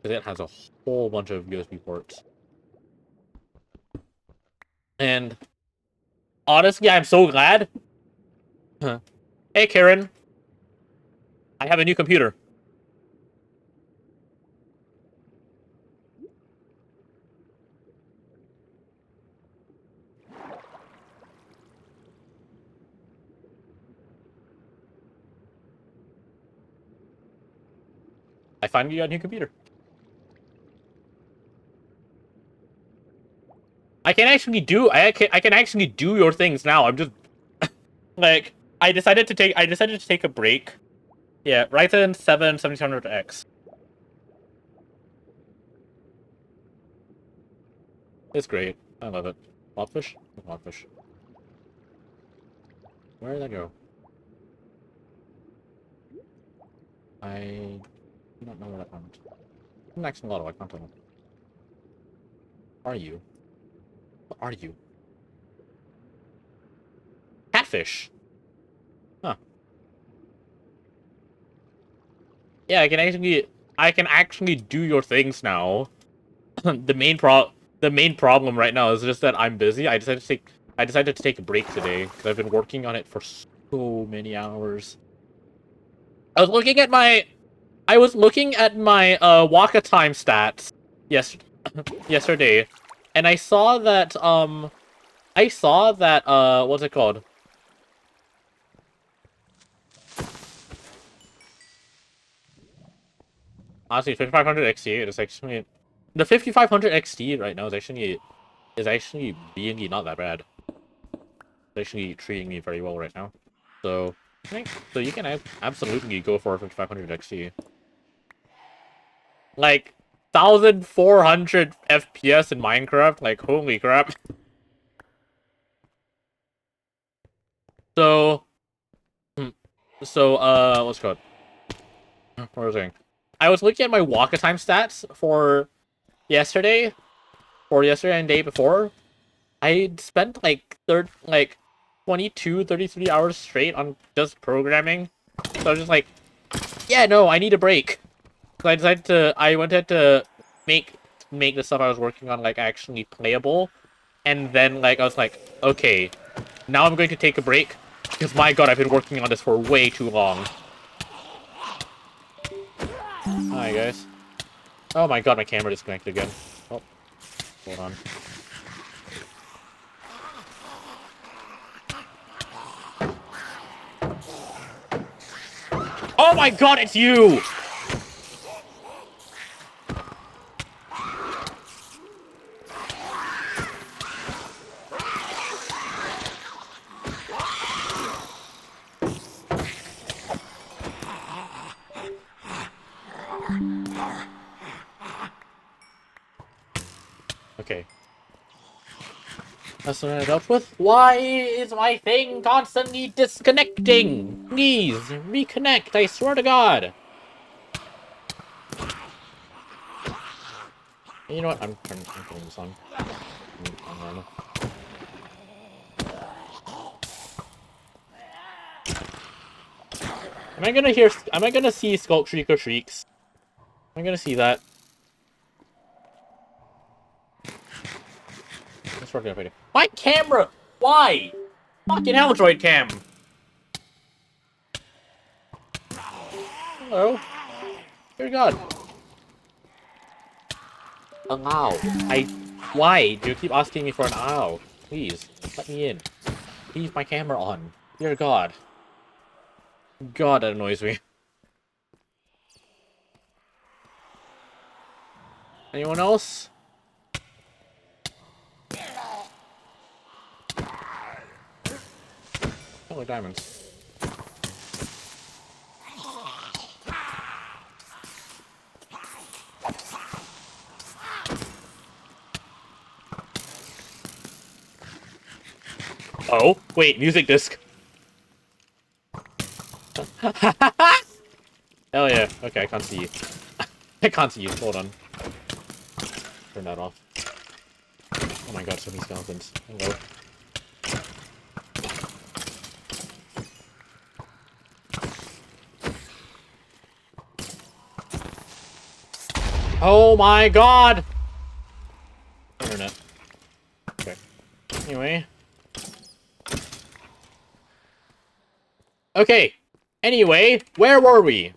because it has a whole bunch of USB ports. And honestly, I'm so glad. Hey, Karen, I have a new computer. I finally got a new computer. I can actually do your things now. I'm just like I decided to take a break. Yeah, Ryzen 7 7700X. It's great. I love it. Lobfish? Lobfish. Where did that go? I do not know where that went. I'm actually a lot of I can't tell. Are you? What are you? Catfish. Huh. Yeah, I can actually do your things now. the main problem right now is just that I'm busy. I decided to take I decided to take a break today because I've been working on it for so many hours. I was looking at my Waka time stats yesterday, and I saw that what's it called? Honestly, 5500 XT is actually the 5500 XT right now is actually being not that bad. It's actually treating me very well right now. So I think so you can absolutely go for 5500 XT. Like 1400 FPS in Minecraft, like holy crap. So what's it called? What was I saying? I was looking at my Waka time stats for yesterday, and the day before. I spent like 22, 33 hours straight on just programming. So I was just like, yeah, no, I need a break. So I wanted to make the stuff I was working on like actually playable. And then like I was like, okay, now I'm going to take a break because my god, I've been working on this for way too long. Hi guys. Oh my god, my camera disconnected again. Oh, hold on. Oh my god, it's you! Okay. That's what I ended up with. Why is my thing constantly disconnecting? Please, reconnect, I swear to god. You know what? I'm turning this on. Am I gonna see Skulk Shrieker Shrieks? Am I gonna see that? Let's work it out. My camera! Why? Fucking hell, Droid Cam! Hello? Dear God. Allow. Why do you keep asking me for an allow? Please, let me in. Leave my camera on. Dear God. God, that annoys me. Anyone else? Holy diamonds. Oh, wait, music disc. Hell yeah. Okay, I can't see you. I can't see you. Hold on. Turn that off. Oh my god, so many skeletons. Hello. Oh my god! Internet. Okay. Anyway. Okay. Anyway, where were we?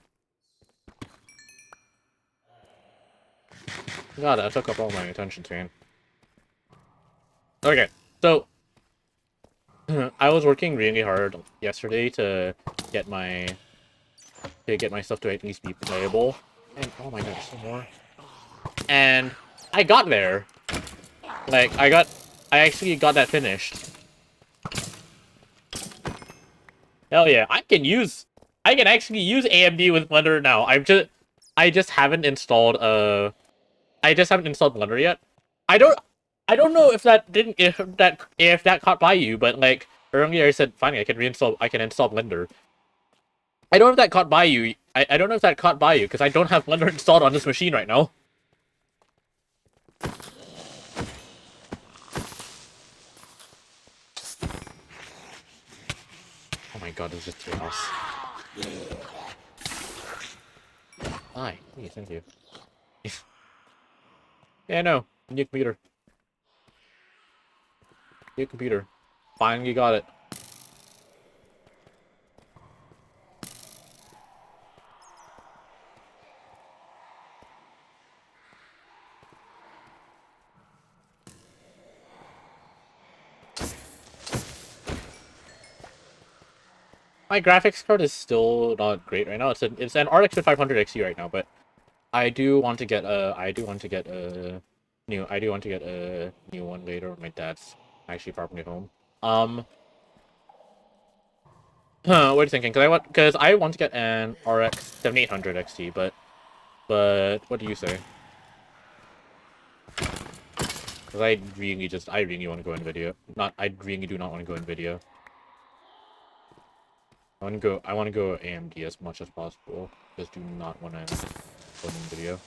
God, that took up all my attention span. Okay, so I was working really hard yesterday to get my stuff to at least be playable. And oh my god, there's some more. And I got there. Like I actually got that finished. Hell yeah, I can actually use AMD with Blender now. I just haven't installed Blender yet. I don't know if that caught by you, but like earlier I said finally I can install Blender. I don't know if that caught by you. I don't know if that caught by you because I don't have Blender installed on this machine right now. Oh my god, this is just chaos. Hi, please, thank you. Yeah, no, new computer. New computer. Finally got it. My graphics card is still not great right now. It's an RX 500 XT right now, but I do want to get a new one later when my dad's actually probably home. What are you thinking? Because I want to get an RX 7800 XT, but what do you say? Because I really want to go in video. I really do not want to go in video. I want to go AMD as much as possible. Just do not want to go in video.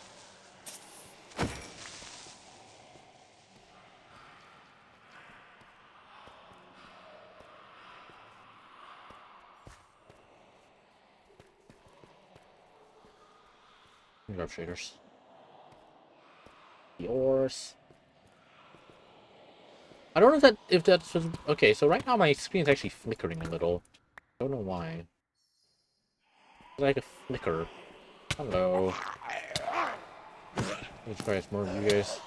Grab shaders. Yours. I don't know if that's okay. So right now my screen is actually flickering a little. I don't know why. It's like a flicker. Hello. Let's try more of you guys.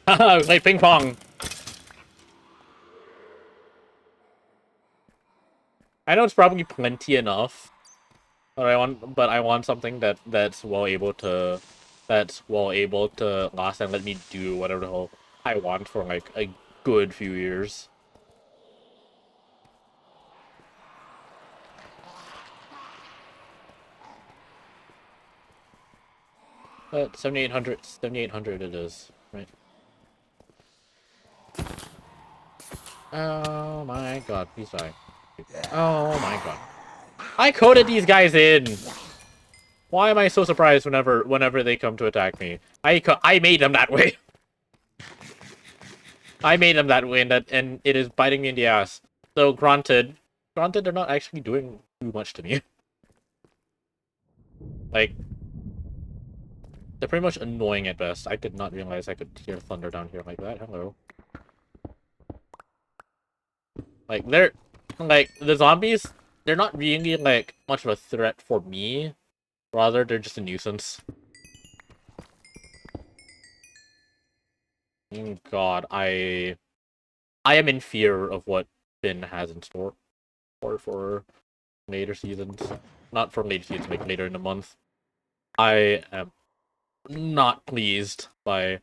Haha, we played ping pong. I know it's probably plenty enough, but I want something that's well able to last and let me do whatever the hell I want for like a good few years. But 7800 it is, right? Oh my god, please die. Oh my god. I coded these guys in! Why am I so surprised whenever they come to attack me? I made them that way. I made them that way, and it is biting me in the ass. So granted, they're not actually doing too much to me. Like, they're pretty much annoying at best. I did not realize I could hear thunder down here like that. Hello. Like, the zombies, they're not really, like, much of a threat for me. Rather, they're just a nuisance. God, I am in fear of what Finn has in store for later seasons. Not for later seasons, like later in the month. I am not pleased by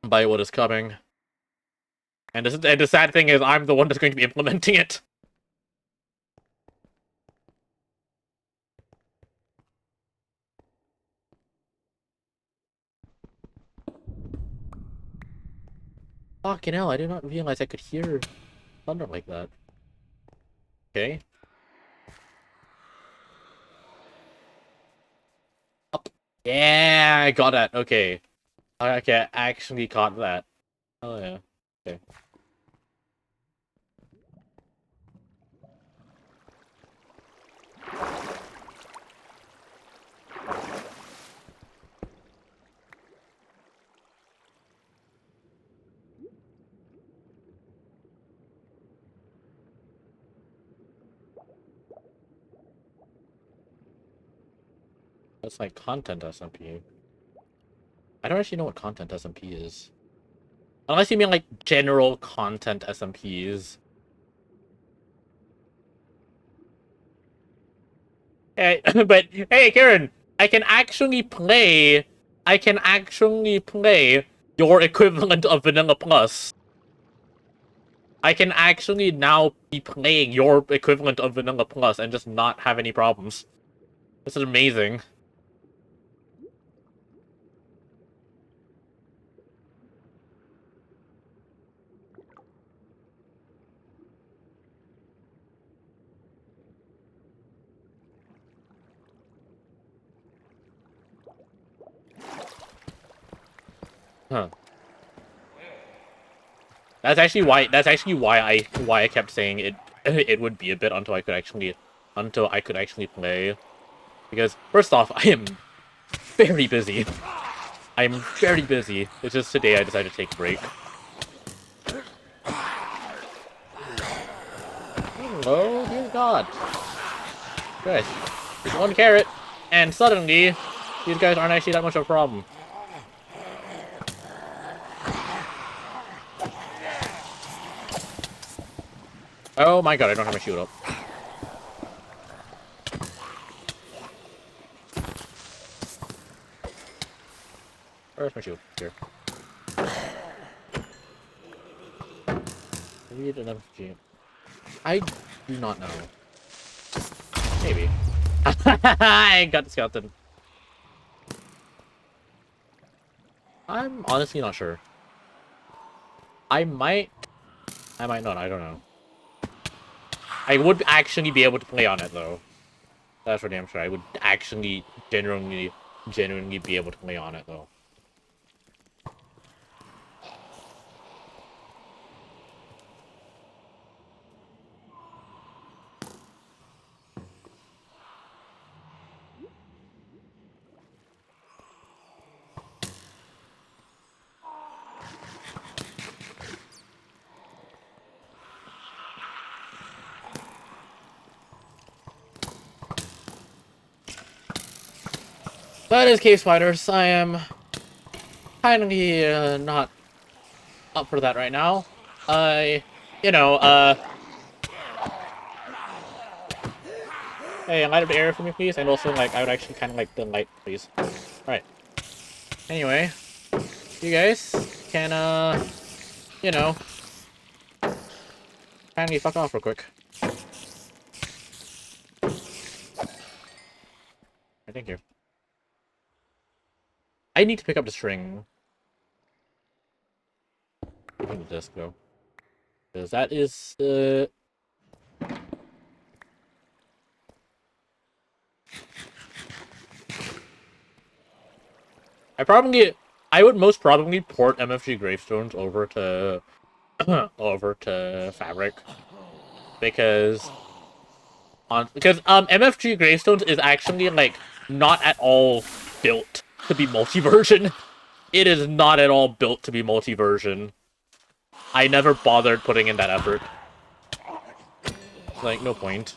what is coming. And the sad thing is I'm the one that's going to be implementing it. Fucking hell, I did not realize I could hear thunder like that. Okay. Up. Yeah, I got that. Okay. Okay, I actually caught that. Oh yeah. Okay. That's like content SMP. I don't actually know what content SMP is. Unless you mean like general content SMPs. Hey, but hey, Karen, I can actually play your equivalent of Vanilla Plus. I can actually now be playing your equivalent of Vanilla Plus and just not have any problems. This is amazing. Huh. That's actually why I kept saying it it would be a bit until I could actually play. Because first off, I am very busy. I'm very busy. It's just today I decided to take a break. Oh dear God. Guys, one carrot, and suddenly these guys aren't actually that much of a problem. Oh my God, I don't have my shield up. Where's my shield? Here. Read an MFG. I do not know. Maybe. I got the skeleton. I'm honestly not sure. I might not, I don't know. I would actually be able to play on it though. That's for damn sure. I would actually genuinely be able to play on it though. That is cave spiders. I am kindly not up for that right now. I, you know, hey, light up the area for me, please. And also, like, I would actually kind of like the light, please. All right. Anyway, you guys can, you know, kindly fuck off real quick. Thank you. I need to pick up the string. Where did this go? Because that is, I would most probably port MFG gravestones over to, over to Fabric. Because MFG gravestones is actually like not at all built to be multi-version. It is not at all built to be multi-version. I never bothered putting in that effort. Like, no point.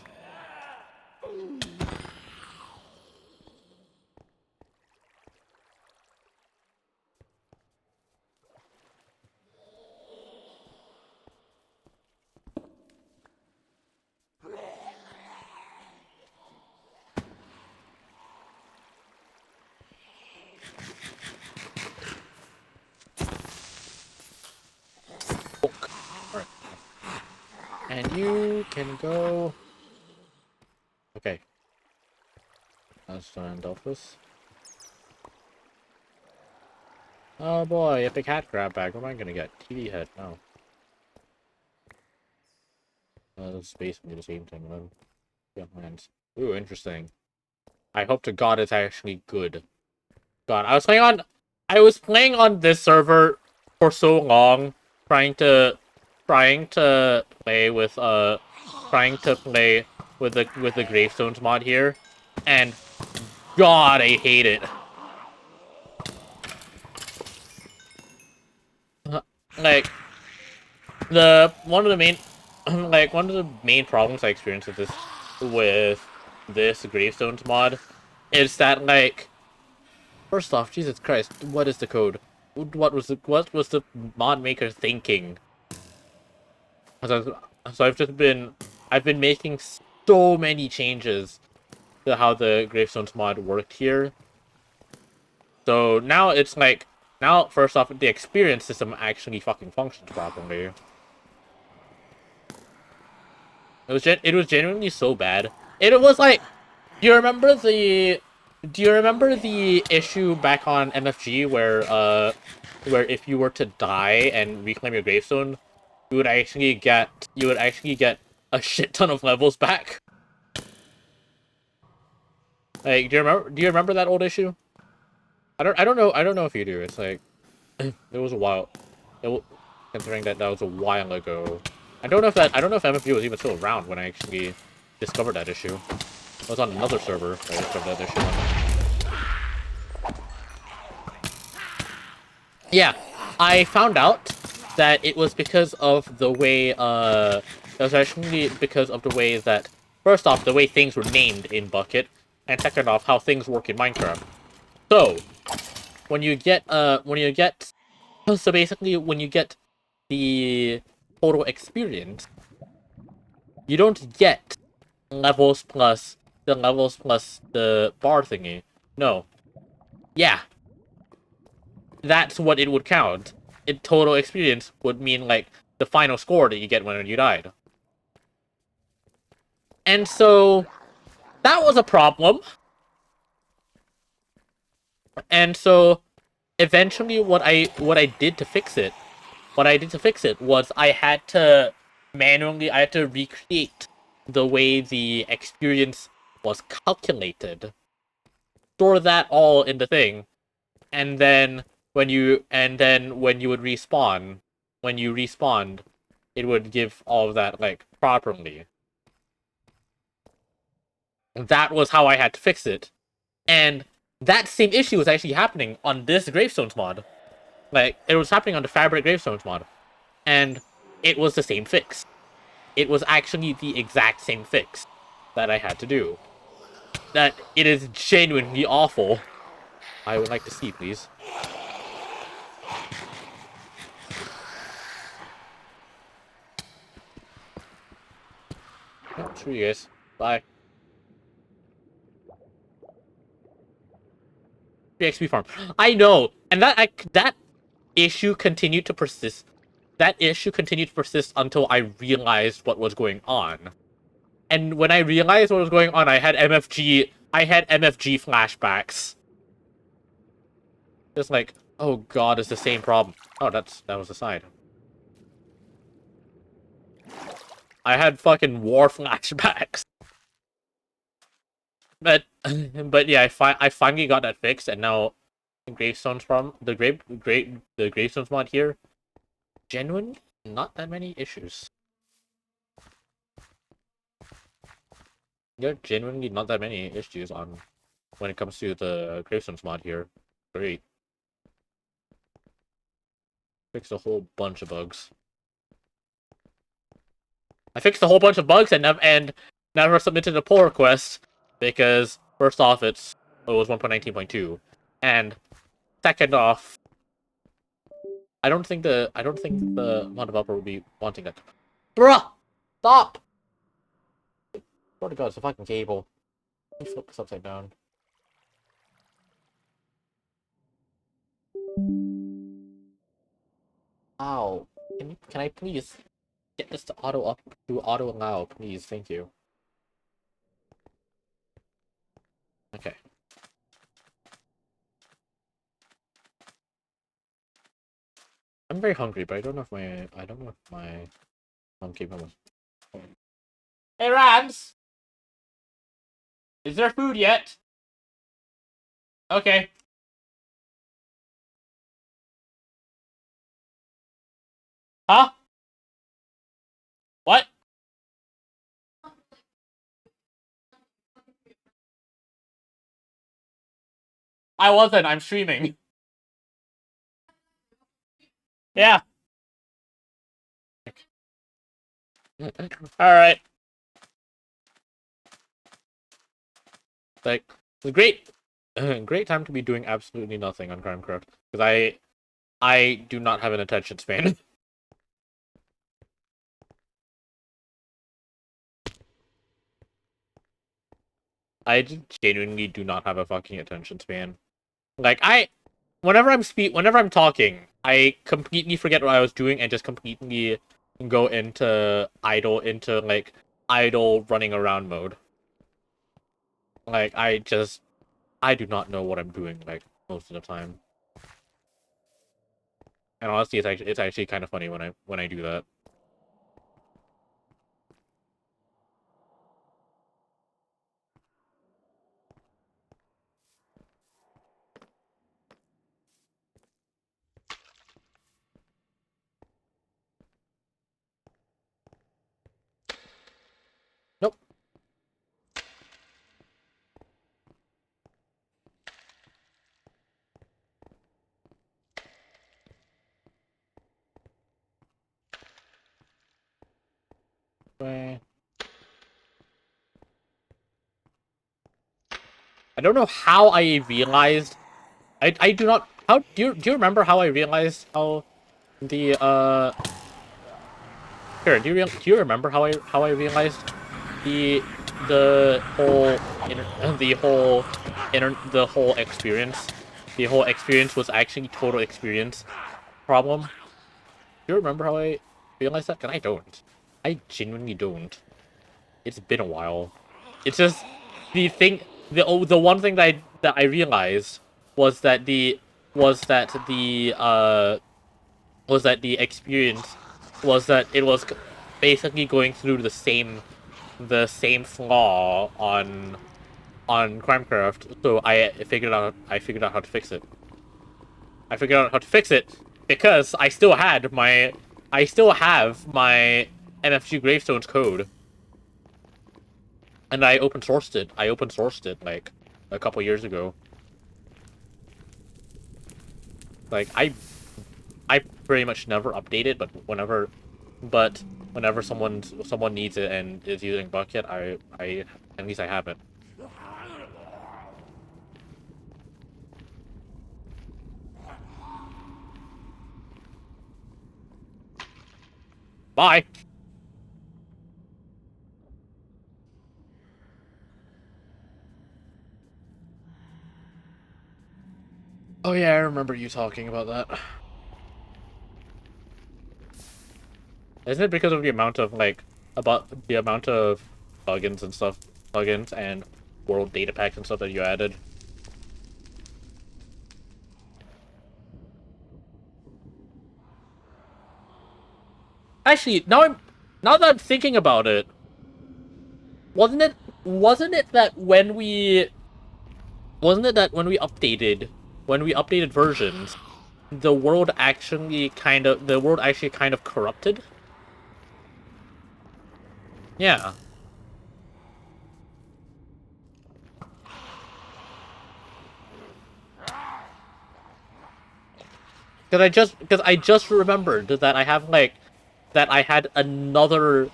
Alright. And you can go... Okay. That's done Delphus. Oh boy, epic hat grab bag. What am I gonna get? TV head. No. It's basically the same thing then. Yeah, lands. Ooh, interesting. I hope to God it's actually good. God, I was playing on this server for so long, trying to play with the gravestones mod here, and God, I hate it. Like one of the main one of the main problems I experienced with this gravestones mod is that, like, first off, Jesus Christ, what is the code? What was the mod maker thinking? So I've been making so many changes to how the gravestones mod worked here. So now it's like, now first off, the experience system actually fucking functions properly. It was genuinely so bad. It was like, do you remember the issue back on MFG where if you were to die and reclaim your gravestone, you would actually get a shit ton of levels back? Like, do you remember that old issue? I don't know if you do. It's like it was a while. considering that was a while ago. I don't know if MFG was even still around when I actually discovered that issue. I was on another server that I discovered that issue on. Yeah, I found out that it was because of the way, it was actually because of the way that, first off, the way things were named in Bucket, and second off, how things work in Minecraft. So, so basically, when you get the total experience, you don't get levels plus the bar thingy. No. Yeah. That's what it would count. Total experience would mean, like, the final score that you get when you died. And so, that was a problem. And so, eventually, what I did to fix it was I had to recreate the way the experience was calculated, store that all in the thing, and then when you would respawn, when you respawned, it would give all of that, like, properly. That was how I had to fix it. And that same issue was actually happening on this Gravestones mod. Like, it was happening on the Fabric Gravestones mod. And it was the same fix. It was actually the exact same fix that I had to do. That it is genuinely awful. I would like to see, please. Oh, screw you guys. Bye. XP farm. I know, and that issue continued to persist. That issue continued to persist until I realized what was going on. And when I realized what was going on, I had MFG flashbacks. Just like, oh god, it's the same problem. Oh, that was the side. I had fucking war flashbacks. But but yeah, I finally got that fixed, and now Gravestones from the Gravestones mod here, genuine, not that many issues. There are genuinely not that many issues on when it comes to the Gravestones mod here. Great. Fixed a whole bunch of bugs. I fixed a whole bunch of bugs and never submitted a pull request because first off it was 1.19.2, and second off, I don't think the mod developer would be wanting that. Bruh! Stop! Swear to god, it's a fucking cable. Let me flip this upside down. Ow. Can I please get this to auto allow, please? Thank you. Okay. I'm very hungry, but I don't know if my mom came home with. Hey Rams! Is there food yet? Okay. Huh? What? I wasn't, I'm streaming. Yeah. Alright. Like, the great time to be doing absolutely nothing on Crimecraft. Because I do not have an attention span. I genuinely do not have a fucking attention span. Like, whenever I'm talking, I completely forget what I was doing and just completely go into idle running around mode. Like, I do not know what I'm doing, like, most of the time. And honestly, it's actually kind of funny when I do that. way. I don't know how I realized. I do not. How do you remember how I realized how the Here, do you remember how I realized the the whole the whole experience? The whole experience was actually total experience problem. Do you remember how I realized that? Cause I don't. I genuinely don't. It's been a while. It's just the thing. The one thing that I realized was that was that the was that the experience was that it was basically going through the same flaw on Crimecraft. So I figured out how to fix it. I figured out how to fix it because I still have my MFG Gravestones code, and I open sourced it. I open sourced it like a couple years ago. Like I pretty much never update it, but whenever someone needs it and is using Bucket, I at least I have it. Bye. Oh yeah, I remember you talking about that. Isn't it because of the amount of about the amount of plugins and stuff, plugins and world data packs and stuff that you added? Actually, now that I'm thinking about it, wasn't it that when we updated versions, the world actually kind of corrupted? Yeah. Because I just remembered that I had another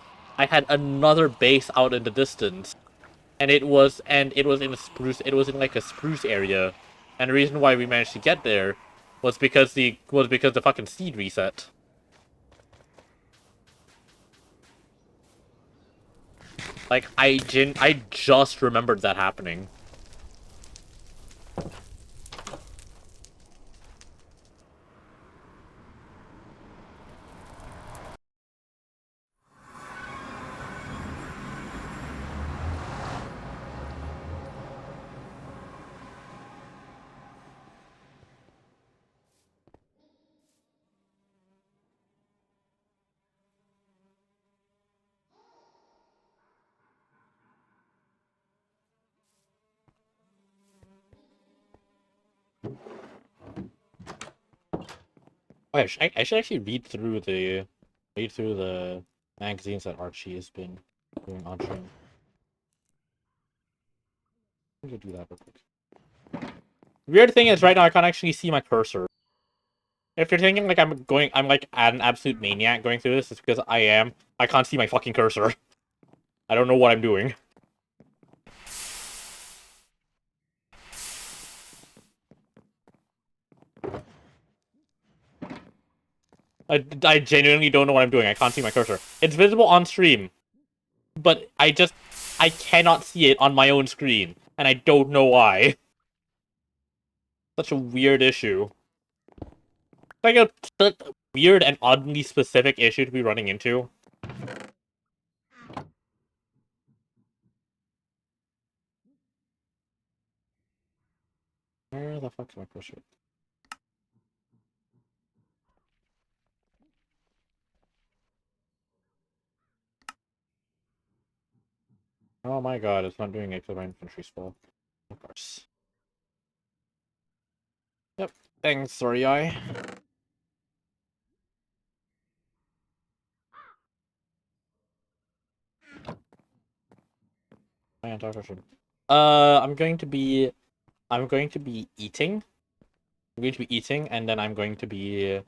base out in the distance, and it was in a spruce it was in like a spruce area, and the reason why we managed to get there was because the fucking seed reset. Like I just remembered that happening. Oh, I should actually read through the magazines that Archie has been doing on stream. I'm gonna do that real quick. Weird thing is, right now I can't actually see my cursor. If you're thinking like I'm like an absolute maniac going through this, it's because I am. I can't see my fucking cursor. I don't know what I'm doing. I genuinely don't know what I'm doing. I can't see my cursor. It's visible on stream, but I cannot see it on my own screen, and I don't know why. Such a weird issue. Like a weird and oddly specific issue to be running into. Where the fuck's my cursor? Oh my god, it's not doing it because my infantry spell. Of course. Yep. Thanks, sorry, I. My anti-question. I'm going to be I'm going to be eating. I'm going to be eating, and then I'm going to be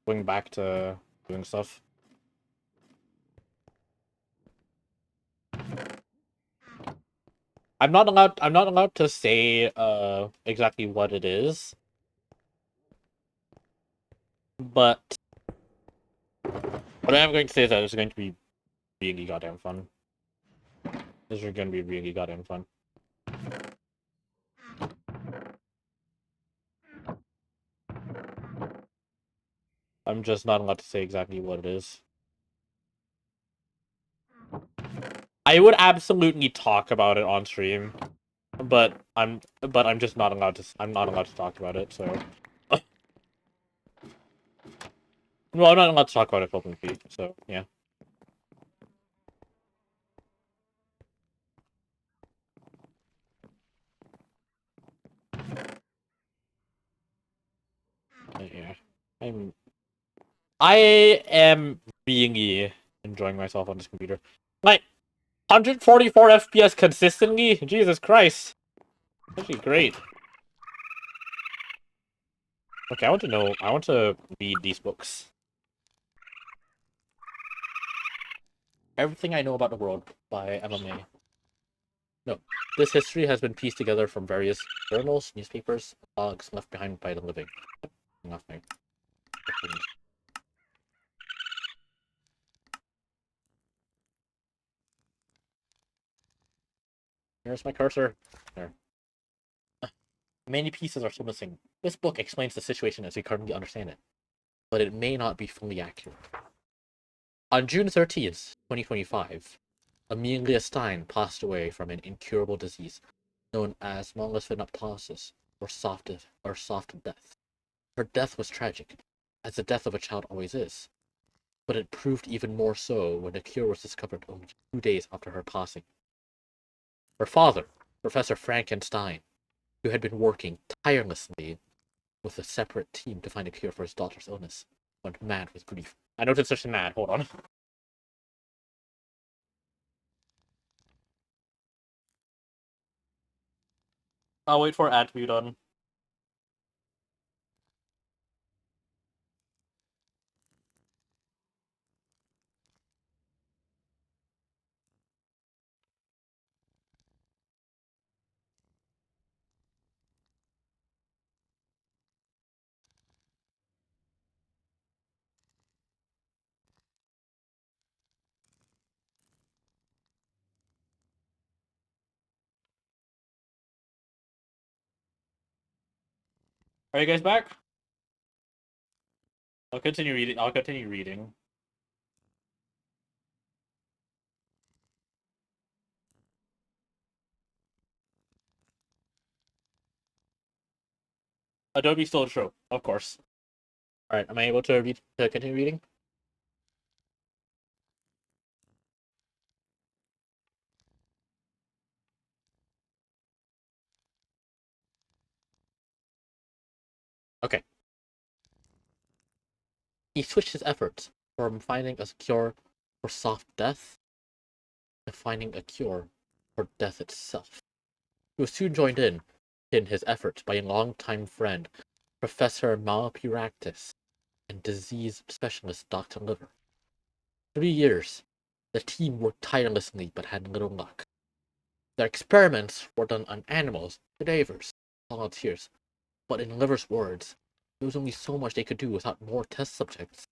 going back to doing stuff. I'm not allowed to say exactly what it is. But what I am going to say is that it's going to be really goddamn fun. This is going to be really goddamn fun. I'm just not allowed to say exactly what it is. I would absolutely talk about it on stream, but I'm just not allowed to. I'm not allowed to talk about it. So, well, I'm not allowed to talk about it publicly. So, yeah. Yeah. I am really enjoying myself on this computer. Like 144 FPS consistently. Jesus Christ. Actually great. Okay, I want to know. I want to read these books. Everything I Know About the World by MMA. No, this history has been pieced together from various journals, newspapers, blogs left behind by the living. Nothing. Here's my cursor. There. Many pieces are still missing. This book explains the situation as we currently understand it, but it may not be fully accurate. On June 30th, 2025, Amelia Stein passed away from an incurable disease known as mollusphonoptosis, or soft death. Her death was tragic, as the death of a child always is, but it proved even more so when a cure was discovered only 2 days after her passing. Her father, Professor Frankenstein, who had been working tirelessly with a separate team to find a cure for his daughter's illness, went mad with grief. I noticed such a mad. Hold on. I'll wait for ad to be done. Are you guys back? I'll continue reading. Adobe still true, of course. All right, am I able to continue reading? Okay. He switched his efforts from finding a cure for soft death to finding a cure for death itself. He was soon joined in his efforts by a longtime friend, Professor Malpuractus, and disease specialist Dr. Liver. 3 years, the team worked tirelessly but had little luck. Their experiments were done on animals, cadavers, volunteers, but in Liver's words, there was only so much they could do without more test subjects.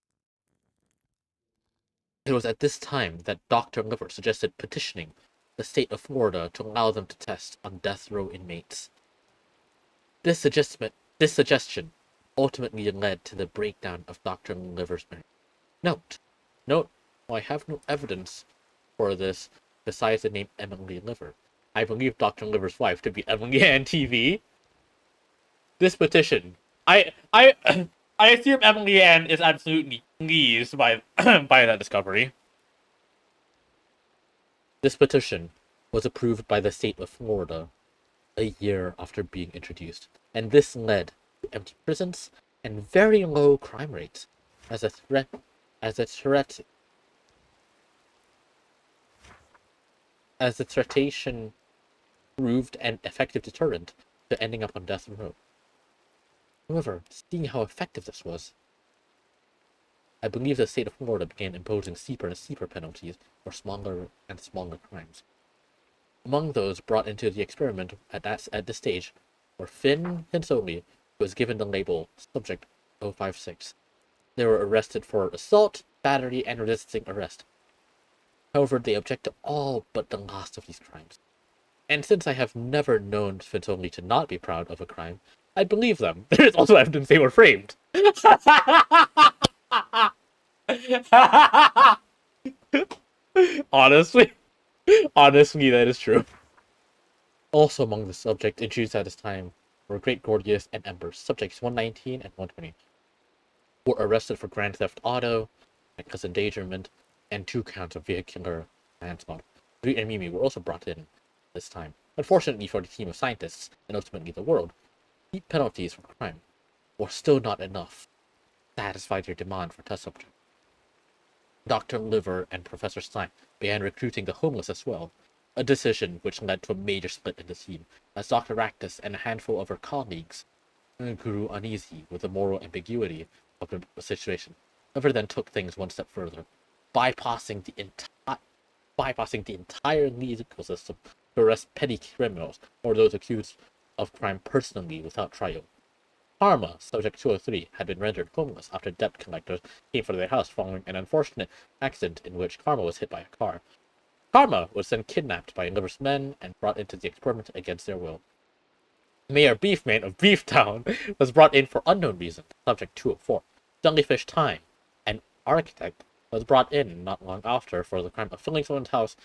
It was at this time that Dr. Liver suggested petitioning the state of Florida to allow them to test on death row inmates. This suggestion ultimately led to the breakdown of Dr. Liver's marriage. Note, while I have no evidence for this besides the name Emily Liver, I believe Dr. Liver's wife to be Emily Ann TV. This petition, I I assume Emily Ann is absolutely pleased by by that discovery. This petition was approved by the state of Florida a year after being introduced, and this led to empty prisons and very low crime rates as a threat as a threatation proved an effective deterrent to ending up on death row. However, seeing how effective this was, I believe the state of Florida began imposing steeper and steeper penalties for smaller and smaller crimes. Among those brought into the experiment at this stage were Finn Hinsoli, who was given the label Subject 056. They were arrested for assault, battery, and resisting arrest. However, they object to all but the last of these crimes. And since I have never known Fintoli to not be proud of a crime, I believe them. There is also evidence they were framed. honestly, honestly, that is true. Also among the subjects introduced at this time were Great Gordius and Ember, subjects 119 and 120, who were arrested for grand theft auto, reckless endangerment, and 2 counts of vehicular manslaughter. Three and Mimi were also brought in this time. Unfortunately for the team of scientists, and ultimately the world, steep penalties for crime were still not enough to satisfy their demand for test subjects. Dr. Liver and Professor Stein began recruiting the homeless as well, a decision which led to a major split in the team, as Dr. Ractus and a handful of her colleagues grew uneasy with the moral ambiguity of the situation. Liver then took things one step further, bypassing the entire legal system to arrest petty criminals or those accused of crime personally without trial. Karma, subject 203, had been rendered homeless after debt collectors came for their house following an unfortunate accident in which Karma was hit by a car. Karma was then kidnapped by Liver's men and brought into the experiment against their will. Mayor Beefman of Beeftown was brought in for unknown reasons, subject 204. Jellyfish Time, an architect, was brought in not long after for the crime of filling someone's house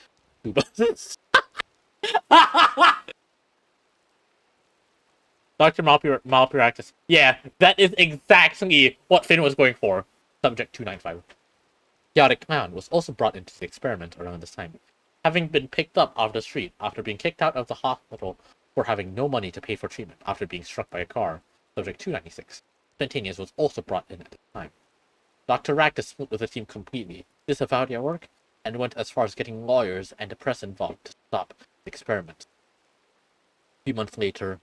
with buses. Dr. Malpractice. Yeah, that is exactly what Finn was going for. Subject 295. Chaotic Clown was also brought into the experiment around this time, having been picked up off the street after being kicked out of the hospital for having no money to pay for treatment after being struck by a car. Subject 296. Spontaneous was also brought in at the time. Dr. Ractus split with the team completely, disavowed their work, and went as far as getting lawyers and the press involved to stop the experiment. A few months later,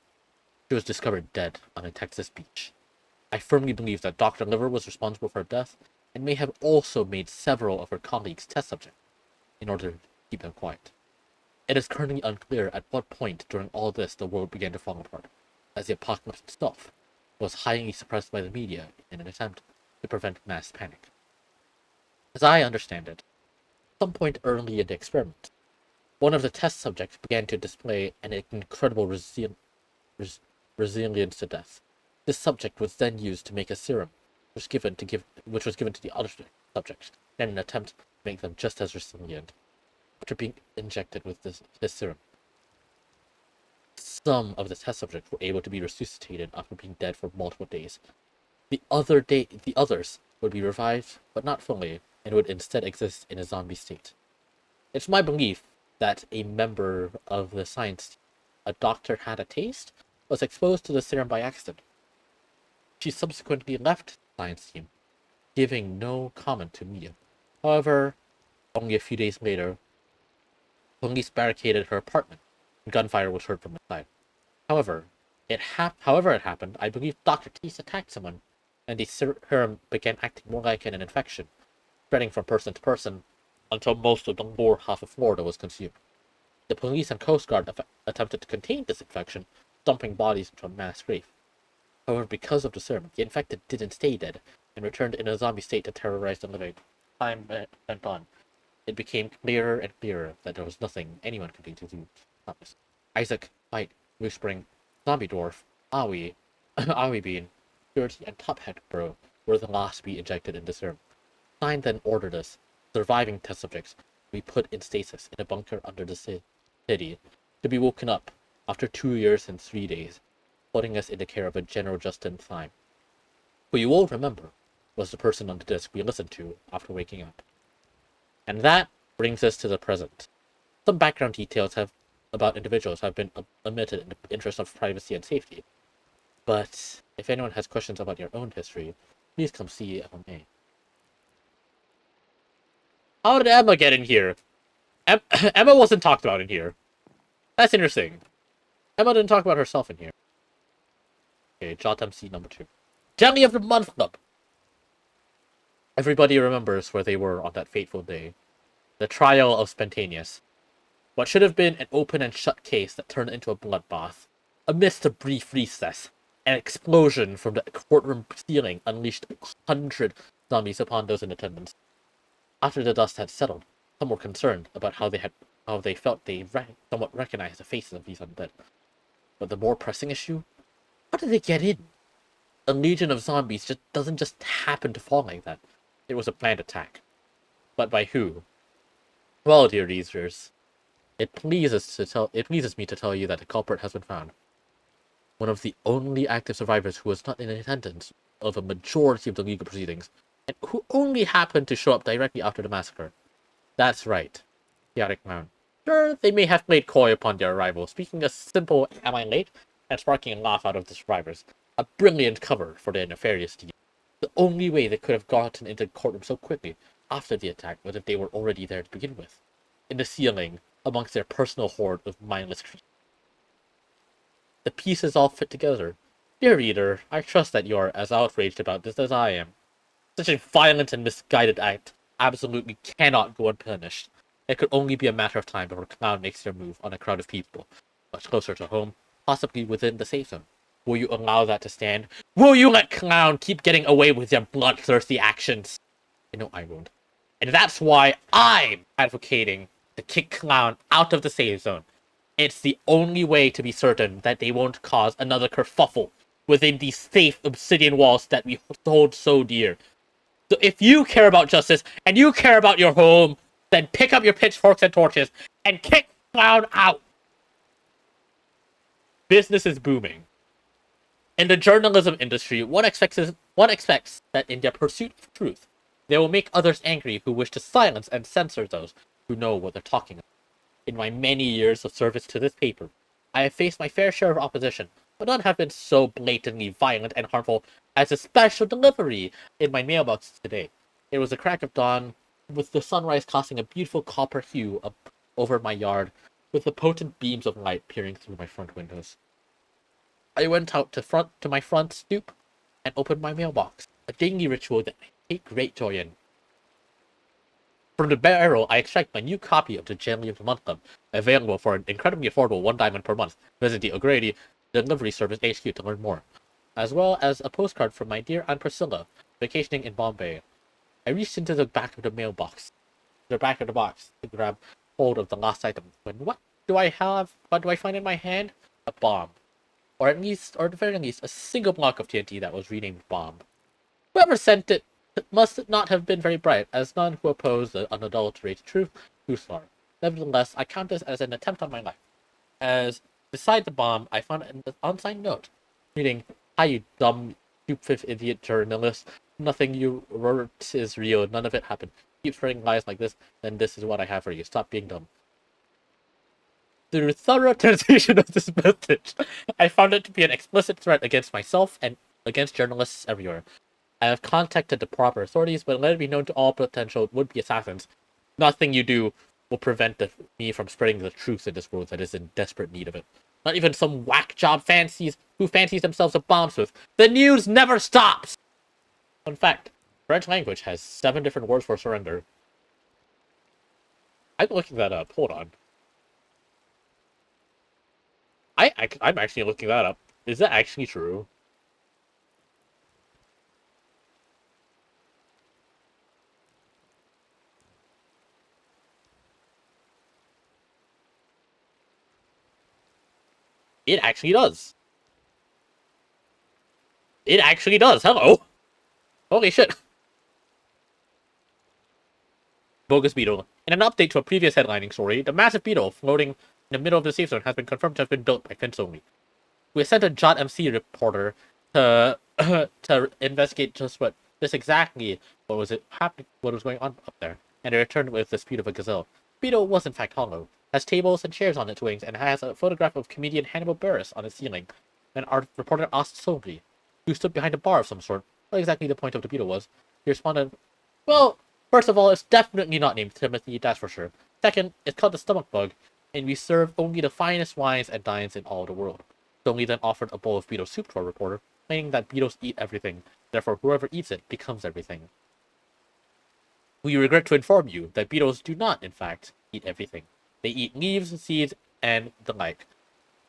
she was discovered dead on a Texas beach. I firmly believe that Dr. Liver was responsible for her death and may have also made several of her colleagues test subjects in order to keep them quiet. It is currently unclear at what point during all this the world began to fall apart, as the apocalypse itself was highly suppressed by the media in an attempt to prevent mass panic. As I understand it, at some point early in the experiment, one of the test subjects began to display an incredible resilience to death. This subject was then used to make a serum, which was given to the other subjects in an attempt to make them just as resilient. After being injected with this serum, some of the test subjects were able to be resuscitated after being dead for multiple days. The others would be revived, but not fully, and would instead exist in a zombie state. It's my belief that a member of the science team, a doctor had a taste, was exposed to the serum by accident. She subsequently left the science team, giving no comment to media. However, only a few days later, police barricaded her apartment, and gunfire was heard from inside. However it happened, I believe Dr. Tease attacked someone, and the serum began acting more like an infection, spreading from person to person until most of the lower half of Florida was consumed. The police and Coast Guard attempted to contain this infection, dumping bodies into a mass grave. However, because of the serum, the infected didn't stay dead and returned in a zombie state to terrorize the living. Time went on. It became clearer and clearer that there was nothing anyone could do to stop this. Isaac, White, BluSpring, Zombie Dwarf, Aoi, Aoi Bean, Purity, and Top Hat Bro were the last to be injected in the serum. Stein then ordered us, surviving test subjects, to be put in stasis in a bunker under the city, to be woken up after 2 years and 3 days, putting us in the care of a General Justin Thime, who you will remember was the person on the disc we listened to after waking up. And that brings us to the present. Some background details about individuals have been omitted in the interest of privacy and safety. But if anyone has questions about your own history, please come see Emma. How did Emma get in here? Emma wasn't talked about in here. That's interesting. Emma didn't talk about herself in here. Okay, Jot MC number 2. Jelly of the Month Club. Everybody remembers where they were on that fateful day. The trial of Spontaneous. What should have been an open and shut case that turned into a bloodbath. Amidst a brief recess, an explosion from the courtroom ceiling unleashed 100 zombies upon those in attendance. After the dust had settled, some were concerned about how they felt they somewhat recognized the faces of these undead. But the more pressing issue, how did they get in? A legion of zombies doesn't just happen to fall like that. It was a planned attack. But by who? Well, dear readers, it pleases me to tell you that the culprit has been found. One of the only active survivors who was not in attendance of a majority of the legal proceedings, and who only happened to show up directly after the massacre. That's right, Chaotic Clown. Sure, they may have played coy upon their arrival, speaking a simple "Am I late?" and sparking a laugh out of the survivors. A brilliant cover for their nefarious deed. The only way they could have gotten into the courtroom so quickly after the attack was if they were already there to begin with, in the ceiling, amongst their personal horde of mindless creatures. The pieces all fit together. Dear reader, I trust that you are as outraged about this as I am. Such a violent and misguided act absolutely cannot go unpunished. It could only be a matter of time before Clown makes their move on a crowd of people, much closer to home, possibly within the safe zone. Will you allow that to stand? Will you let Clown keep getting away with their bloodthirsty actions? I know I won't. And that's why I'm advocating to kick Clown out of the safe zone. It's the only way to be certain that they won't cause another kerfuffle within these safe obsidian walls that we hold so dear. So if you care about justice and you care about your home, then pick up your pitchforks and torches and kick Clown out. Business is booming. In the journalism industry, one expects that in their pursuit of truth, they will make others angry who wish to silence and censor those who know what they're talking about. In my many years of service to this paper, I have faced my fair share of opposition, but none have been so blatantly violent and harmful as a special delivery in my mailbox today. It was the crack of dawn, with the sunrise casting a beautiful copper hue up over my yard, with the potent beams of light peering through my front windows. I went out to my front stoop and opened my mailbox, a daily ritual that I take great joy in. From the barrel, I extract my new copy of the Gently of the Month Club, available for an incredibly affordable $1 per month. Visit the O'Grady Delivery Service HQ to learn more, as well as a postcard from my dear Aunt Priscilla, vacationing in Bombay. I reached into the back of the box, to grab hold of the last item. When what do I find in my hand? A bomb. Or at the very least, a single block of TNT that was renamed Bomb. Whoever sent it must not have been very bright, as none who oppose the unadulterated truth are. Nevertheless, I count this as an attempt on my life. As beside the bomb, I found an unsigned note, reading, "Hi, you dumb, stupid idiot journalist. Nothing you wrote is real. None of it happened. Keep spreading lies like this, then this is what I have for you. Stop being dumb." Through thorough translation of this message, I found it to be an explicit threat against myself and against journalists everywhere. I have contacted the proper authorities, but let it be known to all potential would-be assassins. Nothing you do will prevent me from spreading the truth in this world that is in desperate need of it. Not even some whack job who fancies themselves a bombsmith. The news never stops! Fun fact, French language has 7 different words for surrender. I'm looking that up. Hold on. I'm actually looking that up. Is that actually true? It actually does. It actually does. Hello. Holy shit. Bogus beetle. In an update to a previous headlining story, the massive beetle floating in the middle of the safe zone has been confirmed to have been built by Fence only. We sent a Jot MC reporter to to investigate just exactly what was going on up there, and they returned with the speed of a gazelle. Beetle was in fact hollow, has tables and chairs on its wings, and has a photograph of comedian Hannibal Buress on its ceiling. And our reporter asked Sophie, who stood behind a bar of some sort, what exactly the point of the beetle was. He responded, "Well, first of all, it's definitely not named Timothy, that's for sure. Second, it's called the stomach bug, and we serve only the finest wines and dines in all the world." Stoney then offered a bowl of beetle soup to our reporter, claiming that beetles eat everything, therefore whoever eats it becomes everything. We regret to inform you that beetles do not, in fact, eat everything. They eat leaves, seeds, and the like.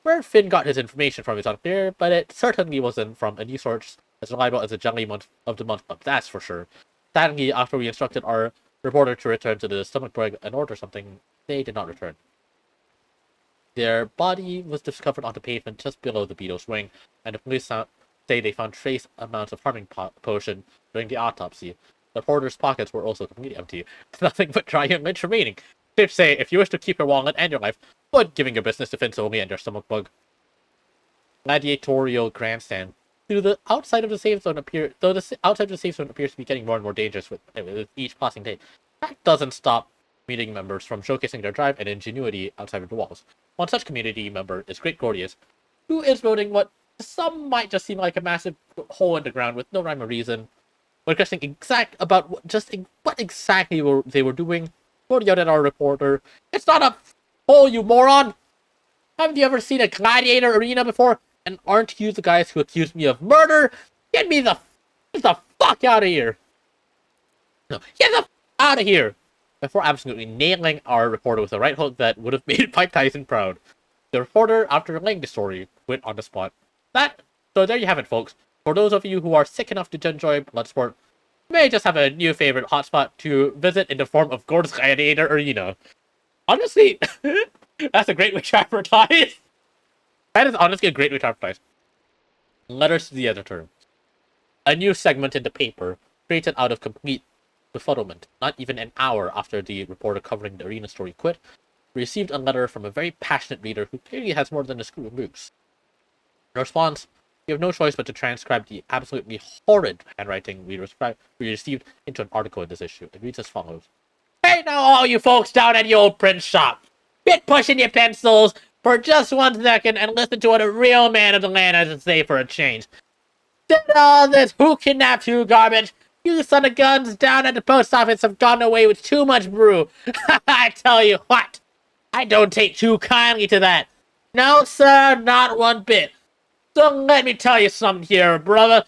Where Finn got his information from is unclear, but it certainly wasn't from a news source as reliable as the Jelly Month of the Month Club, that's for sure. Sadly, after we instructed our reporter to return to the stomach bug and order something, they did not return. Their body was discovered on the pavement just below the beetle's wing, and the police say they found trace amounts of harming potion during the autopsy. The reporter's pockets were also completely empty, with nothing but dry and lint remaining. Tips say if you wish to keep your wallet and your life, but giving your business to Finn only and your stomach bug. Gladiatorial grandstand. Though the outside of the safe zone appears to be getting more and more dangerous with each passing day, that doesn't stop meeting members from showcasing their drive and ingenuity outside of the walls. One such community member is Great Gordius, who is building what some might just seem like a massive hole in the ground with no rhyme or reason. When questioning what exactly they were doing, Gordy yelled at our reporter, "It's not a hole, you moron! Haven't you ever seen a gladiator arena before? And aren't you the guys who accused me of murder? Get the fuck out of here! No, get the out of here!" Before absolutely nailing our reporter with a right hook that would have made Mike Tyson proud. The reporter, after relaying the story, quit on the spot. So there you have it, folks. For those of you who are sick enough to enjoy Bloodsport, you may just have a new favorite hotspot to visit in the form of Gord's Gladiator Arena. Honestly, that's a great way to advertise. That is honestly a great way to advertise. Letters to the editor. A new segment in the paper, created out of complete befuddlement. Not even an hour after the reporter covering the arena story quit, we received a letter from a very passionate reader who clearly has more than a screw of books. In response, we have no choice but to transcribe the absolutely horrid handwriting we received into an article in this issue. It reads as follows. Hey now all you folks down at the old print shop! Quit pushing your pencils for just 1 second and listen to what a real man of the land has to say for a change. Did all this who kidnapped who garbage? You son of guns down at the post office have gone away with too much brew. I tell you what, I don't take too kindly to that. No, sir, not one bit. So let me tell you something here, brother.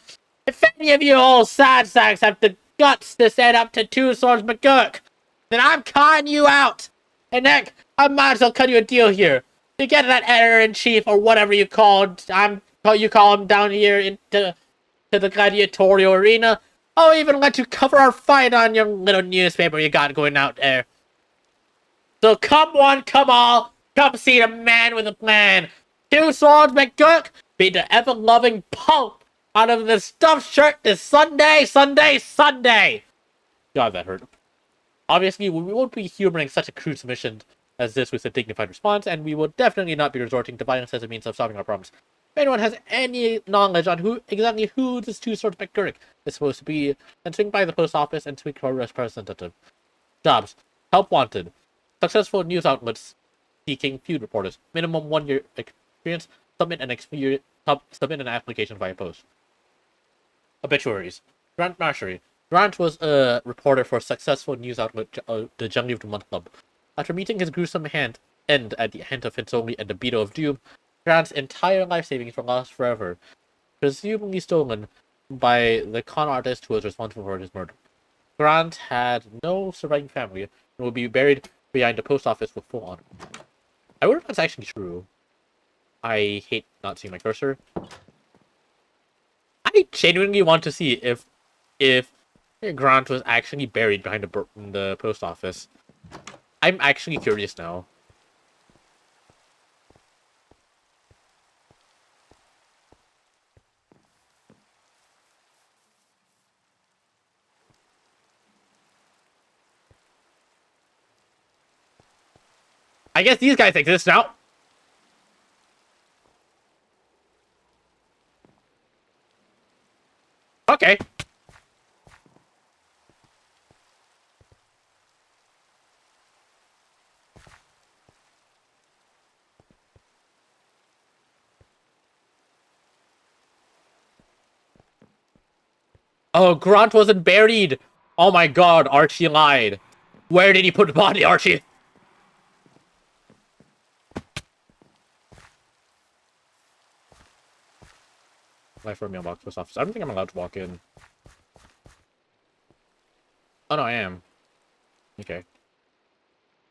If any of you old side sacks have the guts to stand up to Two Swords McGurk, then I'm calling you out. And heck, I might as well cut you a deal here. You get that editor-in-chief or whatever you call him down here into the gladiatorial arena. I'll even let you cover our fight on your little newspaper you got going out there. So come one, come all, come see the man with a plan. Two Swords McGurk, be the ever-loving pulp out of the stuffed shirt this Sunday. God, that hurt. Obviously, we won't be humoring such a crude submission as this with a dignified response, and we will definitely not be resorting to violence as a means of solving our problems. If anyone has any knowledge on who this Two Swords McGurk is supposed to be, then swing by the post office and speak to our representative. Jobs. Help wanted. Successful news outlets seeking feud reporters. Minimum 1 year experience. Submit an application via post. Obituaries. Grant Marshery. Grant was a reporter for a successful news outlet, the Jungle of the Month Club. After meeting his gruesome end at the hand of Finsoli and the Beetle of Doom, Grant's entire life savings were lost forever, presumably stolen by the con artist who was responsible for his murder. Grant had no surviving family and will be buried behind the post office with full honor. I wonder if that's actually true. I hate not seeing my cursor. I genuinely want to see if Grant was actually buried behind the post office. I'm actually curious now. I guess these guys exist now. Okay. Oh, Grant wasn't buried. Oh my god, Archie lied. Where did he put the body, Archie? My first mailbox post office. I don't think I'm allowed to walk in. Oh no, I am. Okay.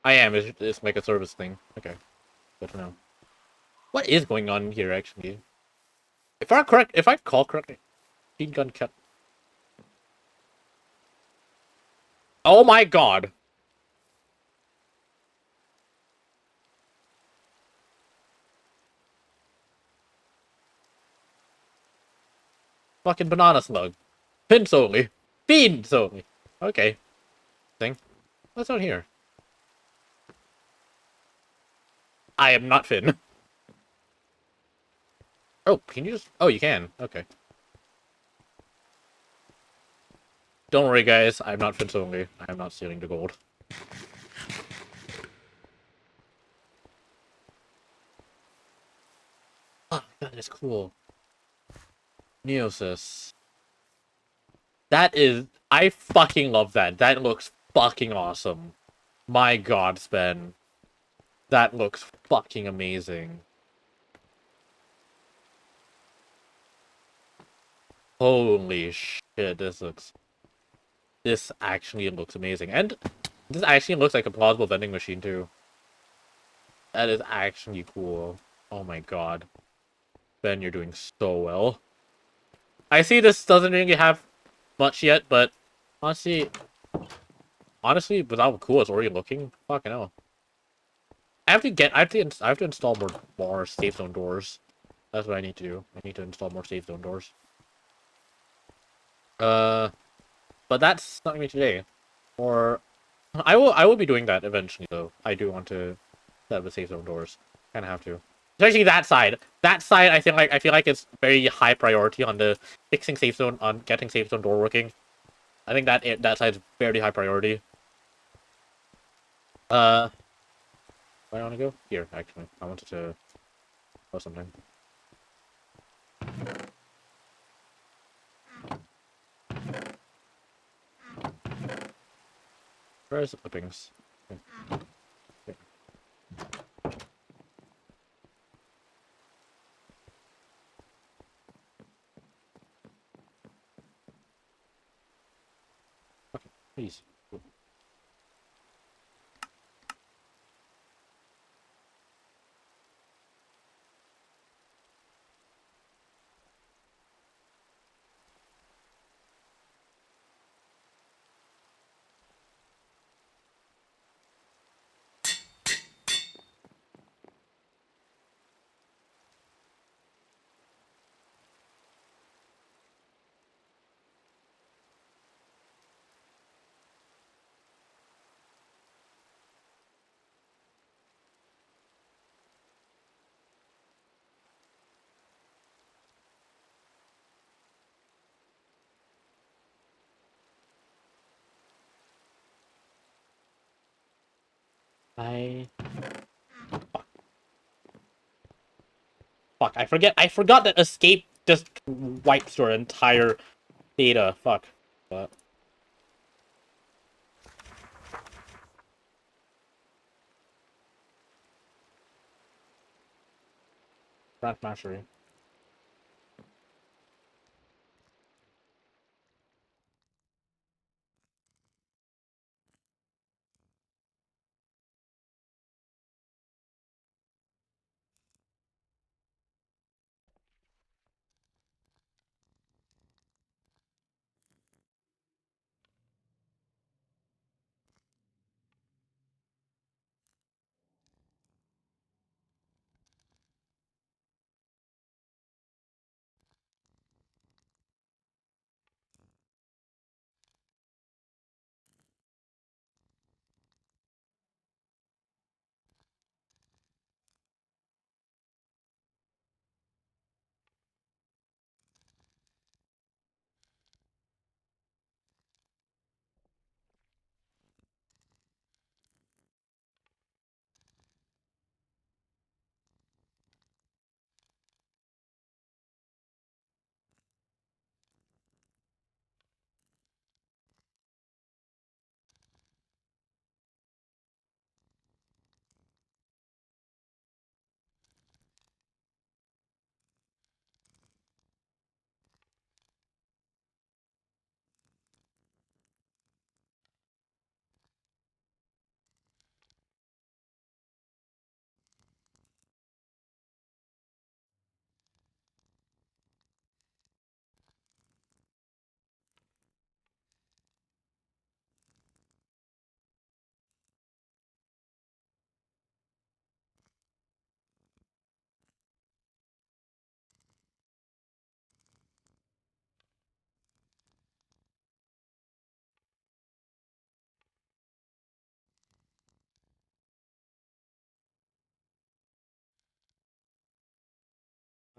I am. It's like a service thing. Okay. Good to know. What is going on here, actually? If I correct, if I call correctly, machine gun cut. Oh my god! Fucking banana slug. Pins only. Beans only. Okay. Thing. What's on here? I am not Finn. Oh, can you just... Oh, you can. Okay. Don't worry, guys. I'm not Finn only. I am not stealing the gold. Ah, that is cool. Neosis. That is... I fucking love that. That looks fucking awesome. My god, Sven. That looks fucking amazing. Holy shit, this actually looks amazing. And this actually looks like a plausible vending machine too. That is actually cool. Oh my god. Ben, you're doing so well. I see this doesn't really have much yet, but honestly, with how cool it's already looking, fucking hell. I have to install more safe zone doors. That's what I need to do. I need to install more safe zone doors. Uh, but that's not gonna be today. Or I will be doing that eventually though. I do want to set up the safe zone doors. Kind of have to. Especially that side. That side, I feel like it's very high priority on the fixing safe zone, on getting safe zone door working. I think that side's very high priority. Where do I want to go? Here, actually. I wanted to post something. Where's the clippings? Okay. Okay. Okay. Please. Cool. I Fuck, I forgot that escape just wipes your entire data. Fuck. But Grant Mastery.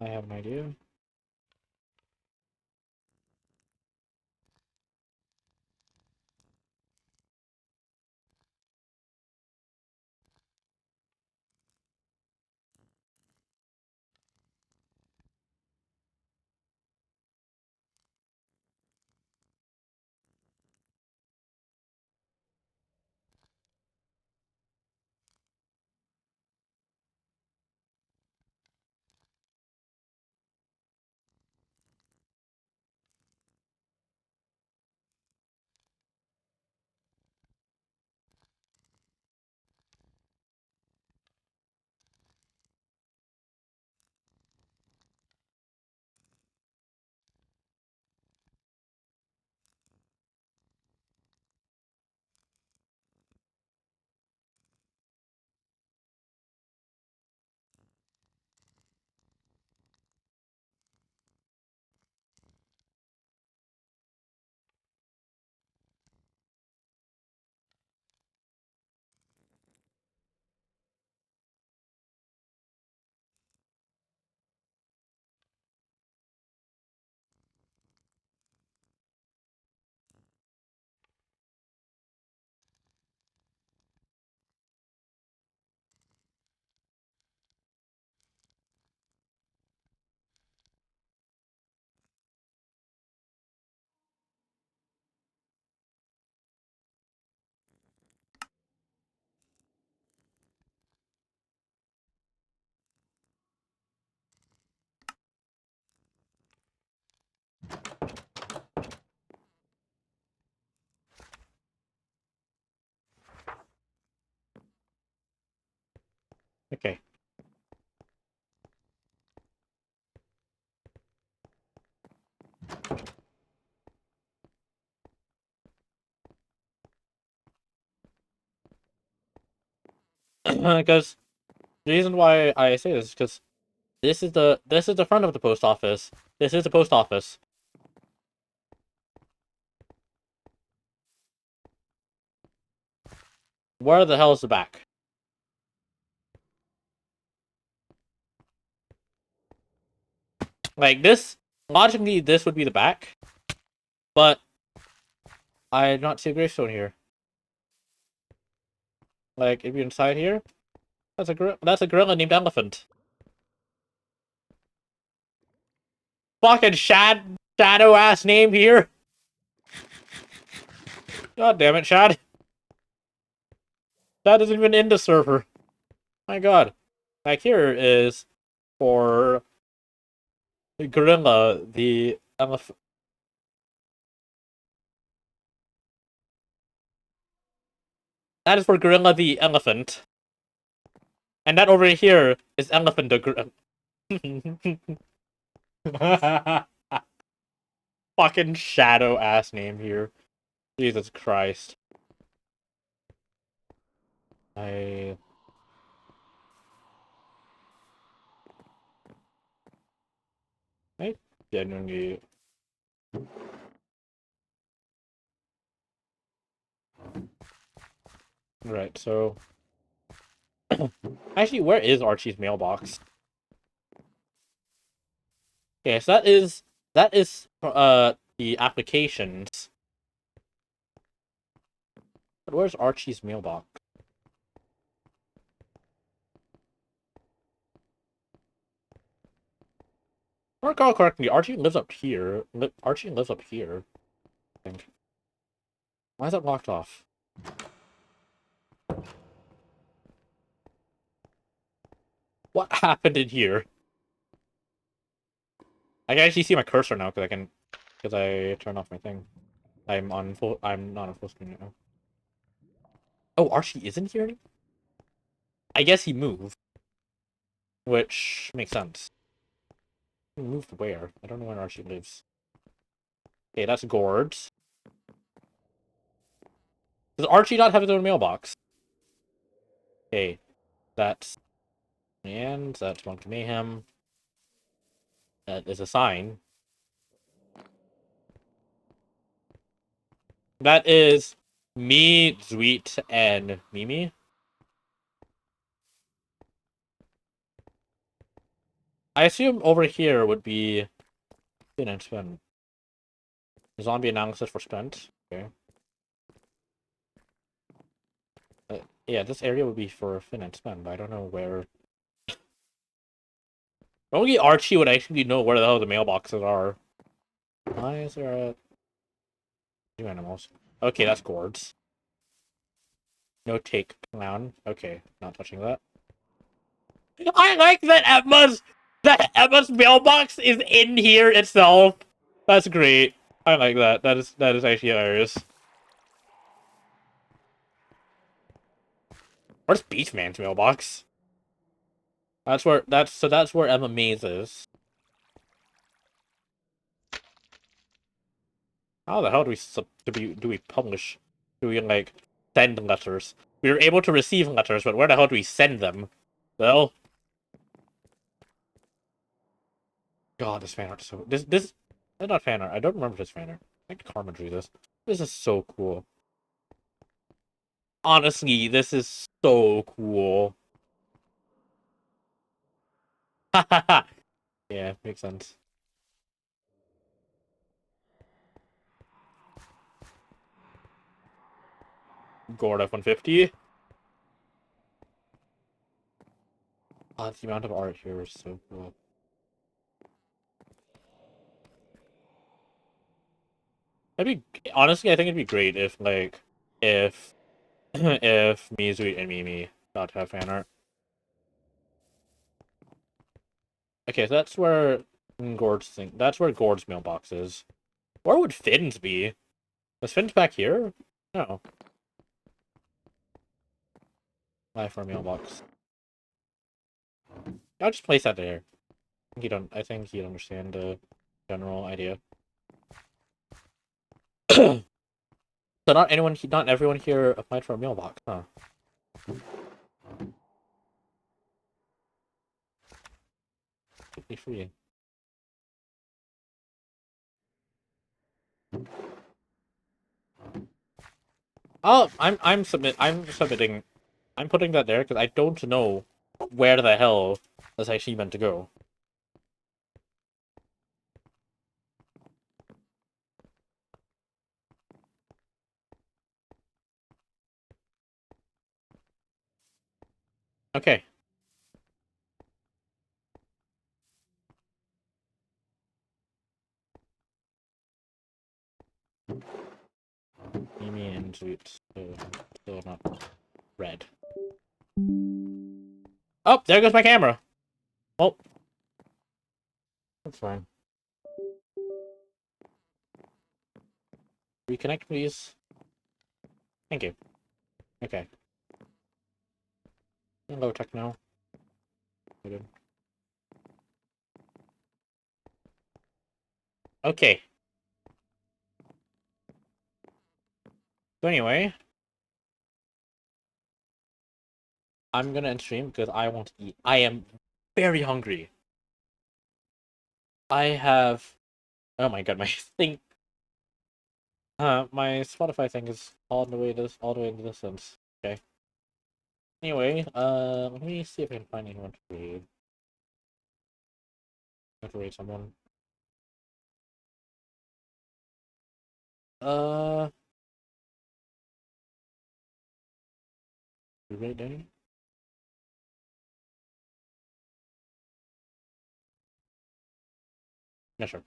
I have an idea. Okay. Because the reason why I say this is because this is the front of the post office. This is the post office. Where the hell is the back? Like this, logically, this would be the back, but I do not see a gravestone here. Like if you're inside here, that's a gorilla named Elephant. Fucking shadow ass name here. God damn it, Shad. That isn't even in the server. My god. Back here is for the gorilla, the elephant. That is for gorilla the elephant. And that over here is elephant the gorilla. Fucking shadow ass name here. Jesus Christ. I genuinely. Right, so actually, where is Archie's mailbox? Okay, so that is the applications. But where's Archie's mailbox? If I recall correctly, Archie lives up here. Archie lives up here, I think. Why is that locked off? What happened in here? I can actually see my cursor now because I turned off my thing. I'm not on full screen right now. Oh, Archie isn't here anymore? I guess he moved, which makes sense. He moved where? I don't know where Archie lives. Okay, that's Gord's. Does Archie not have his own mailbox? Okay, that's and that's Monkey Mayhem. That is a sign. That is me, Sweet, and Mimi. I assume over here would be Fin and Spend. Zombie analysis for Spent. Okay. Yeah, this area would be for Fin and Spend, but I don't know where. Only Archie would actually know where the hell the mailboxes are. Why is there a... New animals. Okay, that's gourds. No take clown. Okay, not touching that. I like that Emma's mailbox is in here itself. That's great. I like that. That is actually hilarious. Where's Beachman's mailbox? That's where Emma Maze is. How the hell do we publish? Do we like send letters? We were able to receive letters, but where the hell do we send them? Well, God, this fan art is so this that's not fan art. I don't remember this fan art. I think Karma drew this. This is so cool. Honestly, this is so cool. Yeah, makes sense. Gord F-150. Oh, the amount of art here is so cool. Honestly, I think it'd be great if if if Mizu and Mimi got to have fan art. Okay, so that's where Gord's mailbox is. Where would Finn's be? Was Finn's back here? No. Life for a mailbox. I'll just place that there. I think he'd understand the general idea. So not everyone here applied for a mailbox, huh? Be free. Oh, I'm submitting. I'm putting that there because I don't know where the hell this actually meant to go. Okay. Mimi and Zoot still not red. Oh, there goes my camera. Oh, that's fine. Reconnect, please. Thank you. Okay. Hello, Techno. Okay. So anyway, I'm gonna end stream because I want to eat. I am very hungry. I have. Oh my god, my thing. My Spotify thing is all the way in the distance. Okay. Anyway, let me see if I can find anyone to read. I have to read someone. You read Danny? Yeah, sure.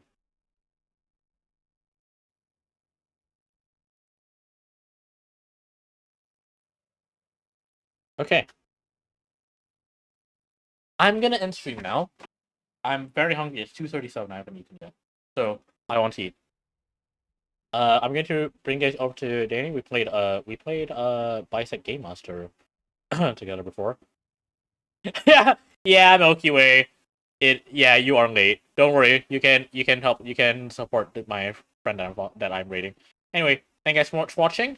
Okay. I'm gonna end stream now. I'm very hungry. It's 2:37. I haven't eaten yet, so I want to eat. I'm going to bring you guys over to Danny. We played Bisect Game Master together before. yeah, Milky Way. Yeah, you are late. Don't worry. You can support my friend that I'm rating. Anyway, thank you guys so much for watching.